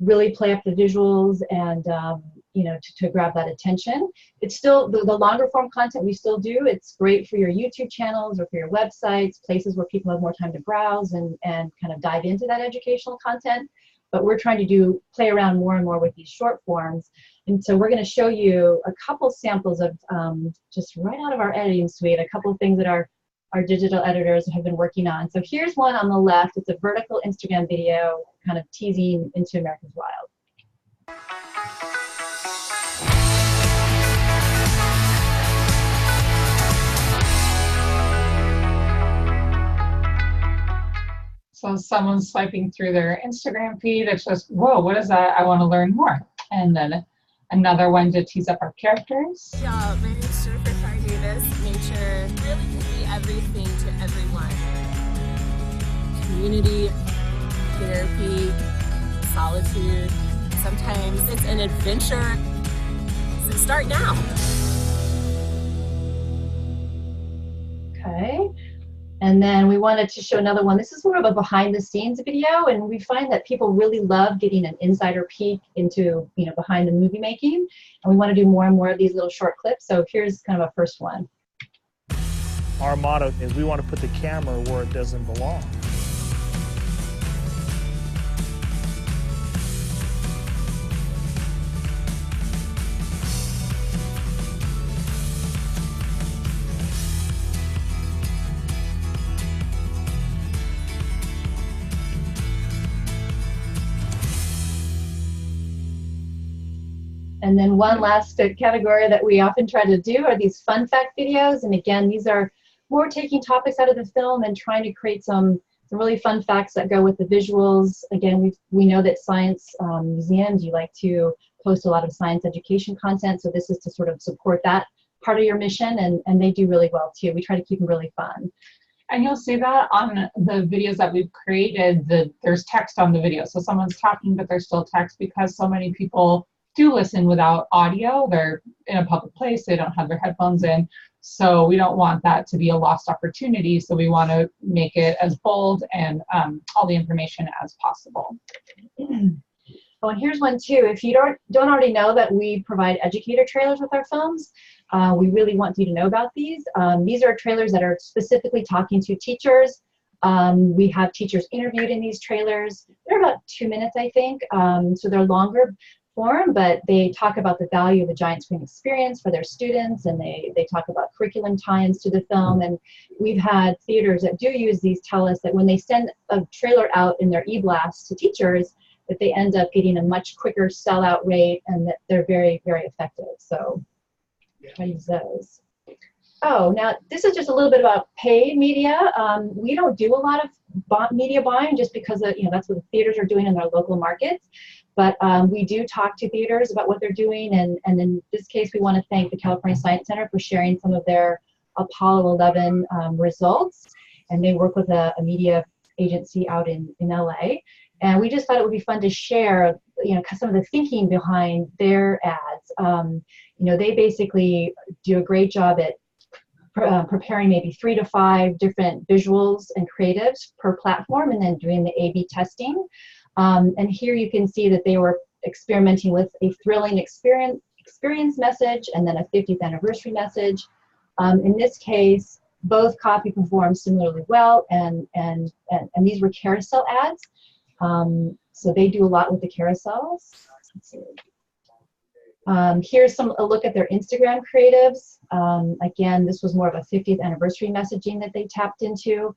really play up the visuals and, to grab that attention. It's still the longer form content we still do. It's great for your YouTube channels or for your websites, places where people have more time to browse and kind of dive into that educational content. But we're trying to play around more and more with these short forms. And so we're going to show you a couple samples of just right out of our editing suite, a couple of things that our digital editors have been working on. So here's one on the left. It's a vertical Instagram video kind of teasing Into America's Wild. So someone's swiping through their Instagram feed. It's just, whoa, what is that? I want to learn more. And then another one to tease up our characters. Yeah, my name is Jennifer Carr Davis. Nature really can be everything to everyone. Community, therapy, solitude. Sometimes it's an adventure. So start now. Okay. And then we wanted to show another one. This is more of a behind the scenes video, and we find that people really love getting an insider peek into, behind the movie making. And we want to do more and more of these little short clips. So here's kind of a first one. Our motto is we want to put the camera where it doesn't belong. And then one last category that we often try to do are these fun fact videos. And again, these are more taking topics out of the film and trying to create some really fun facts that go with the visuals. Again, we know that science museums, you like to post a lot of science education content. So this is to sort of support that part of your mission, and they do really well too. We try to keep them really fun. And you'll see that on the videos that we've created, there's text on the video. So someone's talking, but there's still text because so many people do listen without audio. They're in a public place, they don't have their headphones in. So we don't want that to be a lost opportunity. So we want to make it as bold and all the information as possible. Oh, and here's one too. If you don't already know that we provide educator trailers with our films, we really want you to know about these. These are trailers that are specifically talking to teachers. We have teachers interviewed in these trailers. They're about 2 minutes, I think. So they're longer form, but they talk about the value of the giant screen experience for their students, and they talk about curriculum tie-ins to the film. And we've had theaters that do use these tell us that when they send a trailer out in their e-blast to teachers, that they end up getting a much quicker sellout rate, and that they're very, very effective. So try to use those. Oh, now this is just a little bit about paid media. We don't do a lot of media buying just because of, that's what the theaters are doing in their local markets. But we do talk to theaters about what they're doing, and in this case, we want to thank the California Science Center for sharing some of their Apollo 11 results. And they work with a media agency out in LA. And we just thought it would be fun to share, some of the thinking behind their ads. They basically do a great job at preparing maybe 3 to 5 different visuals and creatives per platform, and then doing the A/B testing. And here you can see that they were experimenting with a thrilling experience message, and then a 50th anniversary message. In this case, both copy performed similarly well, and these were carousel ads. So they do a lot with the carousels. Let's see. Here's a look at their Instagram creatives. Again, this was more of a 50th anniversary messaging that they tapped into.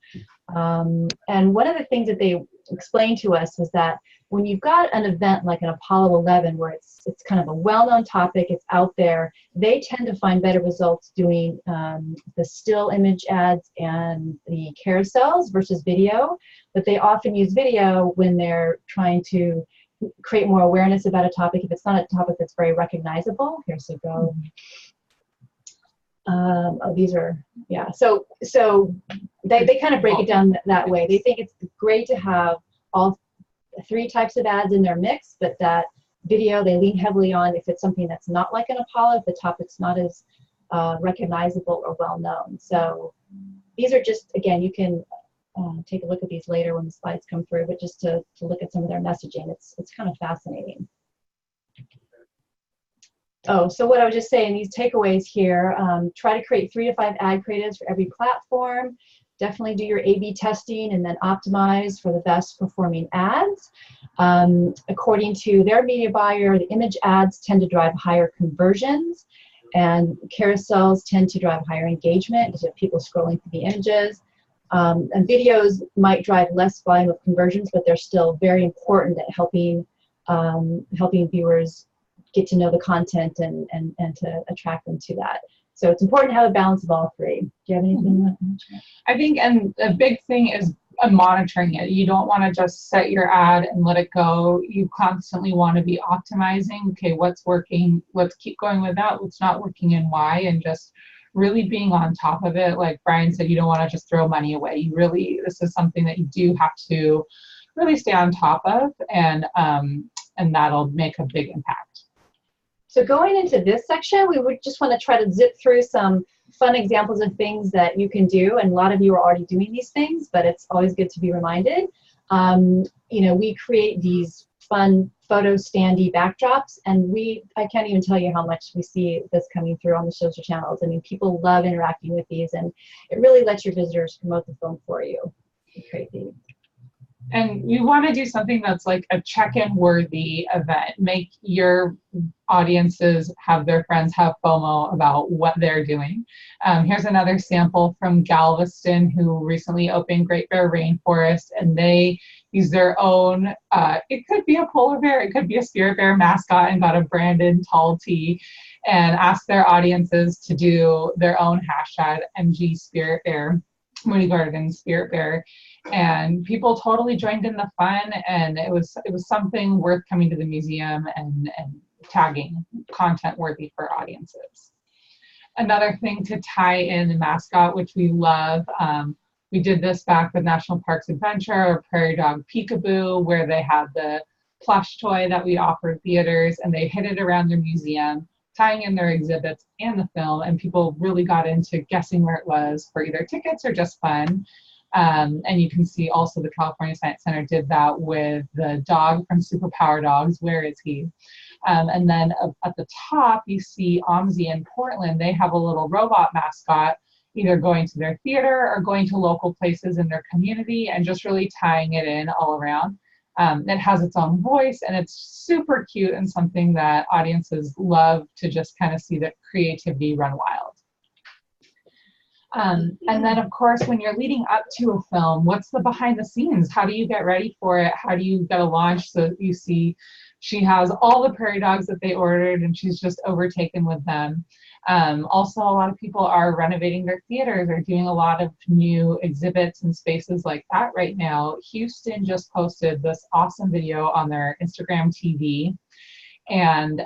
And one of the things that they explained to us was that when you've got an event like an Apollo 11, where it's kind of a well-known topic, it's out there, they tend to find better results doing the still image ads and the carousels versus video. But they often use video when they're trying to create more awareness about a topic if it's not a topic that's very recognizable. Here's a go. Oh, these are, yeah. So they kind of break it down that way. They think it's great to have all 3 types of ads in their mix, but that video they lean heavily on if it's something that's not like an Apollo, if the topic's not as recognizable or well known. So these are just, again, you can take a look at these later when the slides come through, but just to look at some of their messaging, it's kind of fascinating. Oh, so what I was just saying, these takeaways here, try to create 3 to 5 ad creatives for every platform. Definitely do your A/B testing and then optimize for the best performing ads. According to their media buyer, the image ads tend to drive higher conversions, and carousels tend to drive higher engagement because you have people scrolling through the images. And videos might drive less volume of conversions, but they're still very important at helping viewers get to know the content and to attract them to that. So it's important to have a balance of all 3. Do you have anything you want to mention? I think, and the big thing is monitoring it. You don't want to just set your ad and let it go. You constantly want to be optimizing. Okay, what's working? Let's keep going with that. What's not working and why? And just really being on top of it. Like Brian said, you don't want to just throw money away. You really, this is something that you do have to really stay on top of, and that'll make a big impact. So going into this section, we would just want to try to zip through some fun examples of things that you can do. And a lot of you are already doing these things, but it's always good to be reminded. You know, we create these fun photo standee backdrops, and I can't even tell you how much we see this coming through on the social channels. I mean, people love interacting with these, and it really lets your visitors promote the film for you. Create these. And you want to do something that's like a check-in worthy event. Make your audiences have their friends have FOMO about what they're doing. Here's another sample from Galveston, who recently opened Great Bear Rainforest, and they use their own, it could be a polar bear, it could be a spirit bear mascot, and got a branded tall tee, and asked their audiences to do their own hashtag MG Spirit Bear, Moody Garden Spirit Bear. And people totally joined in the fun, and it was something worth coming to the museum and tagging, content worthy for audiences. Another thing to tie in the mascot, which we love, we did this back with National Parks Adventure, or Prairie Dog Peekaboo, where they had the plush toy that we offered theaters, and they hid it around their museum, tying in their exhibits and the film, and people really got into guessing where it was for either tickets or just fun. And you can see also the California Science Center did that with the dog from Super Power Dogs, Where Is He? And then at the top, you see OMSI in Portland. They have a little robot mascot, either going to their theater or going to local places in their community, and just really tying it in all around. It has its own voice, and it's super cute, and something that audiences love to just kind of see the creativity run wild. And then, of course, when you're leading up to a film, what's the behind the scenes? How do you get ready for it? How do you get a launch? So you see she has all the prairie dogs that they ordered, and she's just overtaken with them. Also, a lot of people are renovating their theaters. They're doing a lot of new exhibits and spaces like that right now. Houston just posted this awesome video on their Instagram TV, and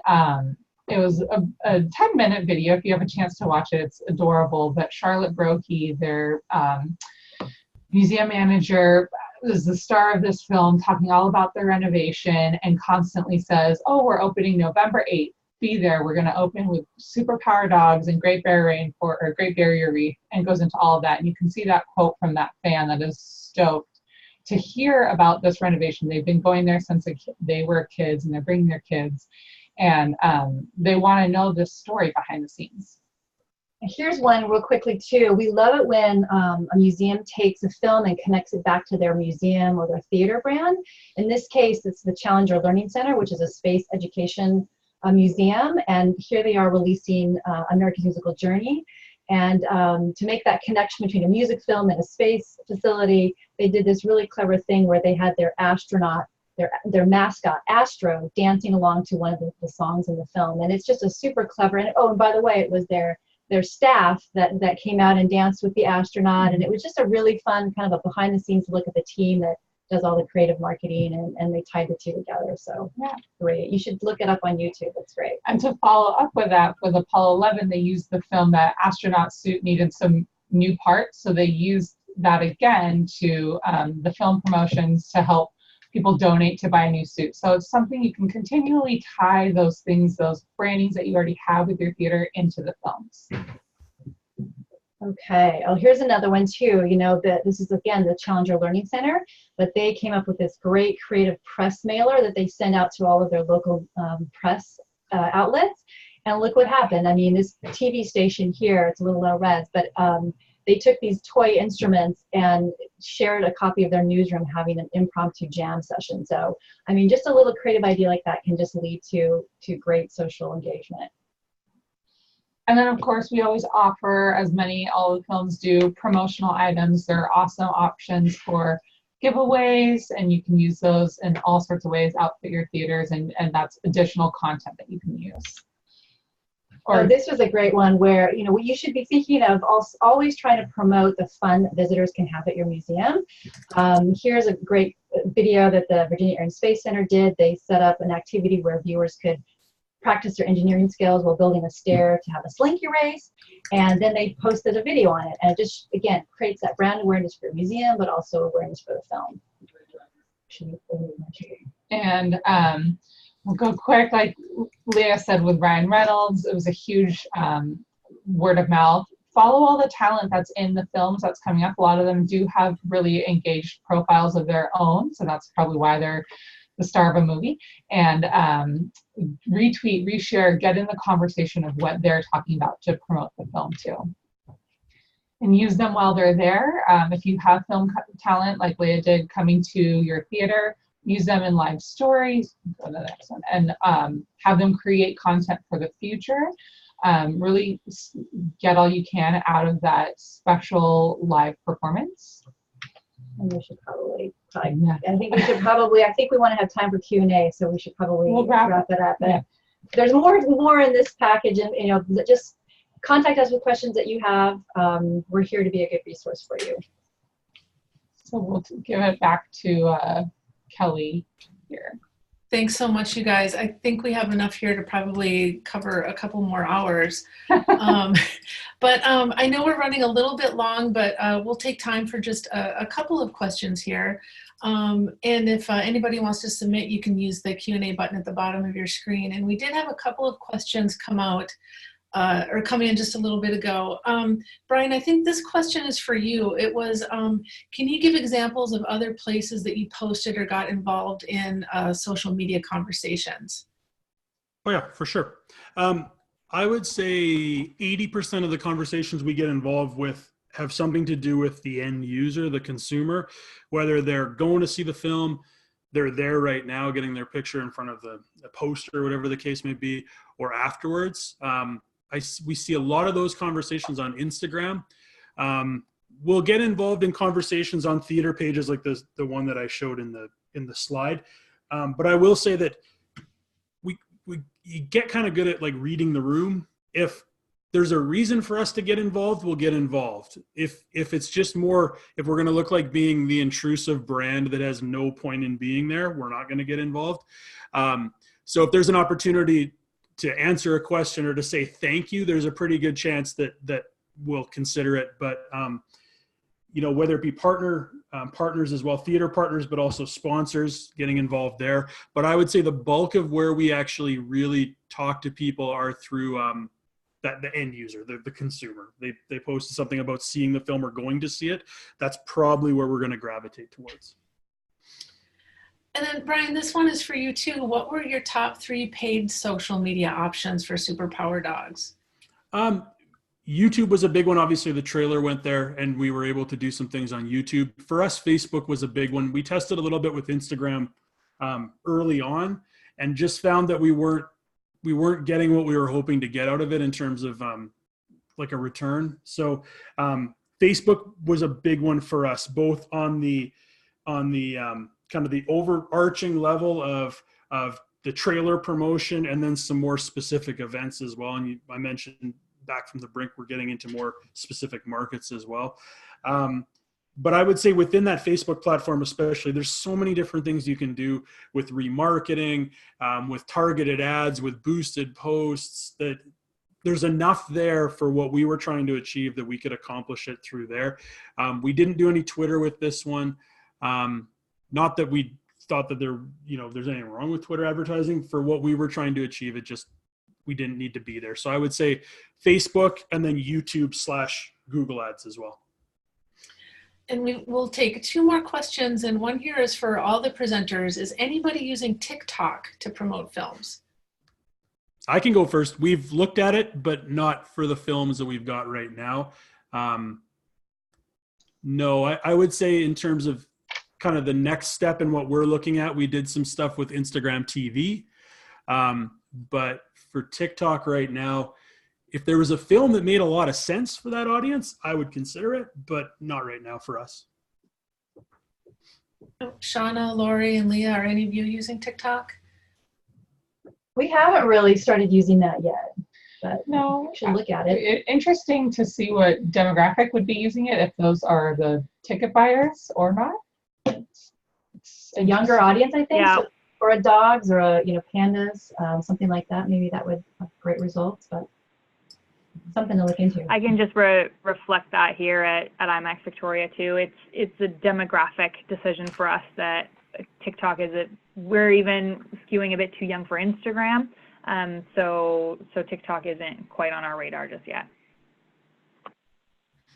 it was a 10-minute video. If you have a chance to watch it, it's adorable. But Charlotte Brokey, their museum manager, is the star of this film, talking all about the renovation, and constantly says, oh, we're opening November 8th. Be there. We're going to open with Super Power Dogs and Great Barrier Reef, and goes into all of that. And you can see that quote from that fan that is stoked to hear about this renovation. They've been going there since they were kids, and they're bringing their kids. And they want to know this story behind the scenes. Here's one real quickly too. We love it when a museum takes a film and connects it back to their museum or their theater brand. In this case, it's the Challenger Learning Center, which is a space education museum. And here they are releasing America's Musical Journey. And to make that connection between a music film and a space facility, they did this really clever thing where they had their astronaut, their mascot, Astro, dancing along to one of the songs in the film. And it's just a super clever, and oh, and by the way, it was their staff that came out and danced with the astronaut. And it was just a really fun kind of a behind the scenes look at the team that does all the creative marketing, and they tied the two together. So yeah, great. You should look it up on YouTube. It's great. And to follow up with that, with Apollo 11, they used the film that astronaut suit needed some new parts. So they used that again to the film promotions to help people donate to buy a new suit. So it's something you can continually tie those things, those brandings that you already have with your theater into the films. Okay. Oh, here's another one too. You know, this is again the Challenger Learning Center, but they came up with this great creative press mailer that they send out to all of their local press outlets. And look what happened. I mean, this TV station here, it's a little low res, but they took these toy instruments and shared a copy of their newsroom having an impromptu jam session. So, I mean, just a little creative idea like that can just lead to great social engagement. And then, of course, we always offer, as all the films do, promotional items. They're awesome options for giveaways, and you can use those in all sorts of ways, outfit your theaters, and that's additional content that you can use. Or this was a great one where, you know, what you should be thinking of, always trying to promote the fun that visitors can have at your museum. Here's a great video that the Virginia Air and Space Center did. They set up an activity where viewers could practice their engineering skills while building a stair to have a slinky race. And then they posted a video on it. And it just, again, creates that brand awareness for your museum, but also awareness for the film. And we'll go quick, like Leah said with Ryan Reynolds, it was a huge word of mouth. Follow all the talent that's in the films that's coming up. A lot of them do have really engaged profiles of their own, so that's probably why they're the star of a movie. And retweet, reshare, get in the conversation of what they're talking about to promote the film too. And use them while they're there. If you have film talent, like Leah did, coming to your theater, use them in live stories, go to the next one, and have them create content for the future. Really get all you can out of that special live performance. And we should probably I think we want to have time for Q&A, so we should probably wrap it up. But there's more in this package, and you know, just contact us with questions that you have. We're here to be a good resource for you. So we'll give it back to Kelly here. Thanks so much, you guys. I think we have enough here to probably cover a couple more hours. But I know we're running a little bit long, but we'll take time for just a couple of questions here. And if anybody wants to submit, you can use the Q&A button at the bottom of your screen. And we did have a couple of questions come in just a little bit ago. Brian, I think this question is for you. It was, can you give examples of other places that you posted or got involved in social media conversations? Oh yeah, for sure. I would say 80% of the conversations we get involved with have something to do with the end user, the consumer, whether they're going to see the film, they're there right now getting their picture in front of the poster, whatever the case may be, or afterwards. We see a lot of those conversations on Instagram. We'll get involved in conversations on theater pages like the one that I showed in the slide. But I will say that you get kind of good at like reading the room. If there's a reason for us to get involved, we'll get involved. If it's just more, if we're going to look like being the intrusive brand that has no point in being there, we're not going to get involved. So if there's an opportunity to answer a question or to say thank you, there's a pretty good chance that we'll consider it. But you know, whether it be partners as well, theater partners, but also sponsors, getting involved there. But I would say the bulk of where we actually really talk to people are through the end user, the consumer. They posted something about seeing the film or going to see it. That's probably where we're going to gravitate towards. And then Brian, this one is for you too. What were your top 3 paid social media options for Superpower Dogs? YouTube was a big one. Obviously, the trailer went there, and we were able to do some things on YouTube. For us, Facebook was a big one. We tested a little bit with Instagram early on, and just found that we weren't getting what we were hoping to get out of it in terms of like a return. So Facebook was a big one for us, both on the kind of the overarching level of the trailer promotion, and then some more specific events as well. And I mentioned back from the brink, we're getting into more specific markets as well. But I would say within that Facebook platform especially, there's so many different things you can do with remarketing, with targeted ads, with boosted posts, that there's enough there for what we were trying to achieve that we could accomplish it through there. We didn't do any Twitter with this one. Not that we thought that there's anything wrong with Twitter advertising. For what we were trying to achieve, we didn't need to be there. So I would say Facebook, and then YouTube/Google ads as well. And we will take 2 more questions, and one here is for all the presenters. Is anybody using TikTok to promote films? I can go first. We've looked at it, but not for the films that we've got right now. No, I would say in terms of kind of the next step in what we're looking at, we did some stuff with Instagram TV. But for TikTok right now, if there was a film that made a lot of sense for that audience, I would consider it, but not right now for us. Shauna, Lori, and Leah, are any of you using TikTok? We haven't really started using that yet, but No, we should look at it. Interesting to see what demographic would be using it, if those are the ticket buyers or not. It's A younger audience, I think, Yeah. so, or a dogs or a pandas, something like that. Maybe that would have great results, but something to look into. I can just reflect that here at IMAX Victoria too. It's a demographic decision for us that TikTok we're even skewing a bit too young for Instagram. So TikTok isn't quite on our radar just yet.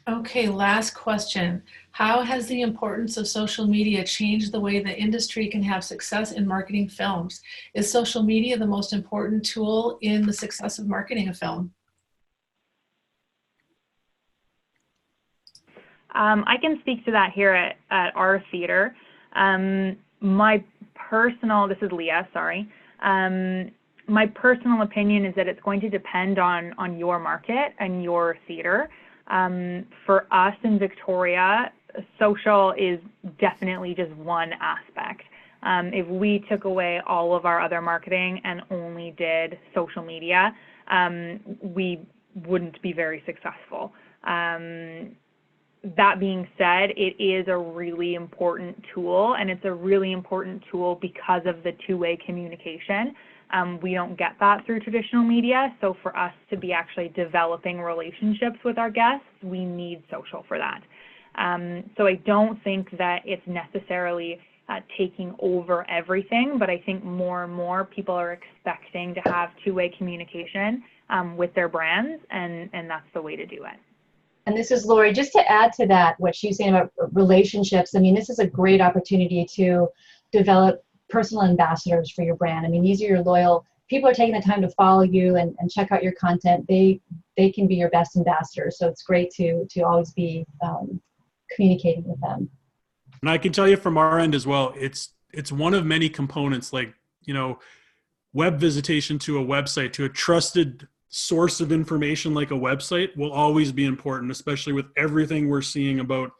Okay, last question. How has the importance of social media changed the way the industry can have success in marketing films? Is social media the most important tool in the success of marketing a film? I can speak to that here at our theater. This is Leah, sorry. My personal opinion is that it's going to depend on your market and your theater. For us in Victoria, social is definitely just one aspect. If we took away all of our other marketing and only did social media, we wouldn't be very successful. That being said, it is a really important tool, and it's a really important tool because of the two-way communication. We don't get that through traditional media, so for us to be actually developing relationships with our guests, we need social for that. So I don't think that it's necessarily taking over everything, but I think more and more people are expecting to have two-way communication with their brands, and that's the way to do it. And this is Lori. Just to add to that, what she's saying about relationships, I mean, this is a great opportunity to develop personal ambassadors for your brand. I mean, these are your loyal people are taking the time to follow you and check out your content. They can be your best ambassadors. So it's great to always be communicating with them. And I can tell you from our end as well, it's one of many components, like, web visitation to a website, to a trusted source of information like a website will always be important, especially with everything we're seeing about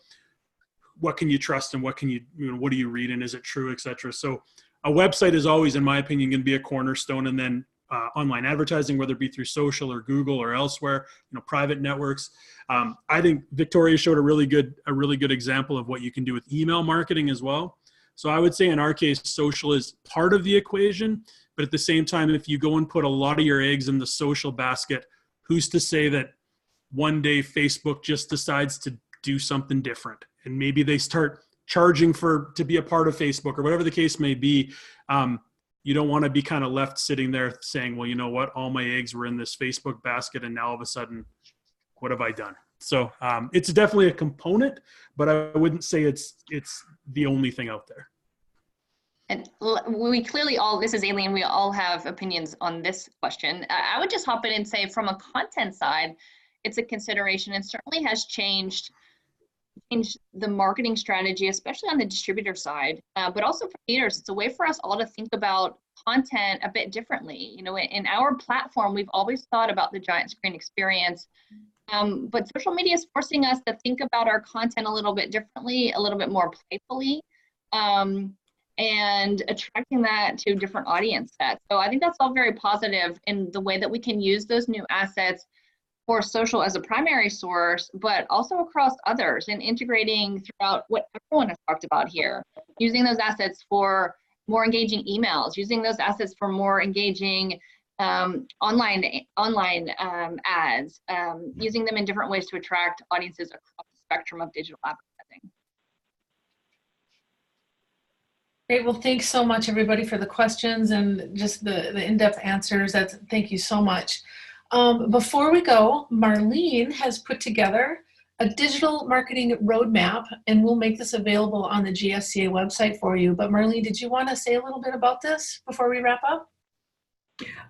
what can you trust and what can what do you read and is it true, etc. So a website is always, in my opinion, going to be a cornerstone, and then online advertising, whether it be through social or Google or elsewhere, private networks. I think Victoria showed a really good example of what you can do with email marketing as well. So I would say in our case, social is part of the equation, but at the same time, if you go and put a lot of your eggs in the social basket, who's to say that one day Facebook just decides to do something different, and maybe they start charging to be a part of Facebook or whatever the case may be. You don't want to be kind of left sitting there saying, well, you know what, all my eggs were in this Facebook basket, and now all of a sudden, what have I done? So it's definitely a component, but I wouldn't say it's the only thing out there. And we clearly this is Aileen, we all have opinions on this question. I would just hop in and say, from a content side, it's a consideration and certainly has changed the marketing strategy, especially on the distributor side, but also for theaters. It's a way for us all to think about content a bit differently. You know, in our platform, we've always thought about the giant screen experience, but social media is forcing us to think about our content a little bit differently, a little bit more playfully, and attracting that to different audience sets. So I think that's all very positive in the way that we can use those new assets for social as a primary source, but also across others and integrating throughout what everyone has talked about here, using those assets for more engaging emails, using those assets for more engaging online ads, using them in different ways to attract audiences across the spectrum of digital advertising. Great. Well, thanks so much, everybody, for the questions and just the in-depth answers. Thank you so much. Before we go, Marlene has put together a digital marketing roadmap, and we'll make this available on the GSCA website for you. But Marlene, did you want to say a little bit about this before we wrap up?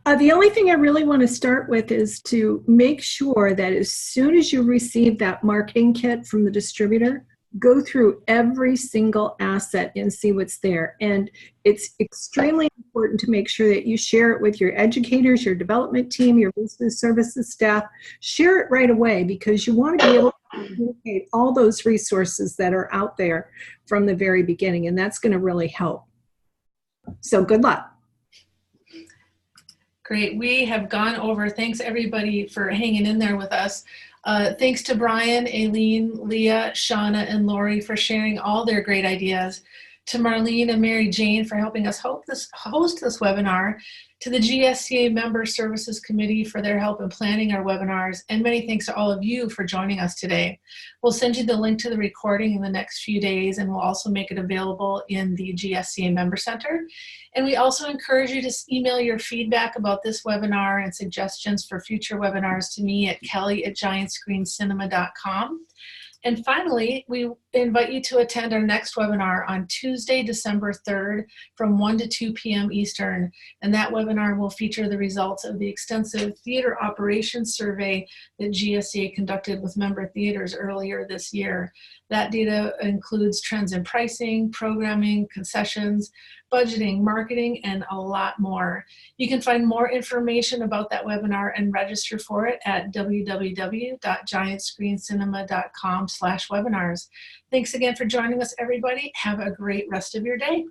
The only thing I really want to start with is to make sure that as soon as you receive that marketing kit from the distributor, go through every single asset and see what's there. And it's extremely important to make sure that you share it with your educators, your development team, your business services staff. Share it right away, because you want to be able to communicate all those resources that are out there from the very beginning, and that's going to really help. So good luck. Great. We have gone over. Thanks, everybody, for hanging in there with us. Thanks to Brian, Aileen, Leah, Shauna, and Lori for sharing all their great ideas. To Marlene and Mary Jane for helping us host this webinar. To the GSCA Member Services Committee for their help in planning our webinars. And many thanks to all of you for joining us today. We'll send you the link to the recording in the next few days, and we'll also make it available in the GSCA Member Center. And we also encourage you to email your feedback about this webinar and suggestions for future webinars to me at kelly@giantscreencinema.com. And finally, we invite you to attend our next webinar on Tuesday, December 3rd from 1 to 2 p.m. Eastern. And that webinar will feature the results of the extensive theater operations survey that GSCA conducted with member theaters earlier this year. That data includes trends in pricing, programming, concessions, budgeting, marketing, and a lot more. You can find more information about that webinar and register for it at www.giantscreencinema.com/webinars. Thanks again for joining us, everybody. Have a great rest of your day.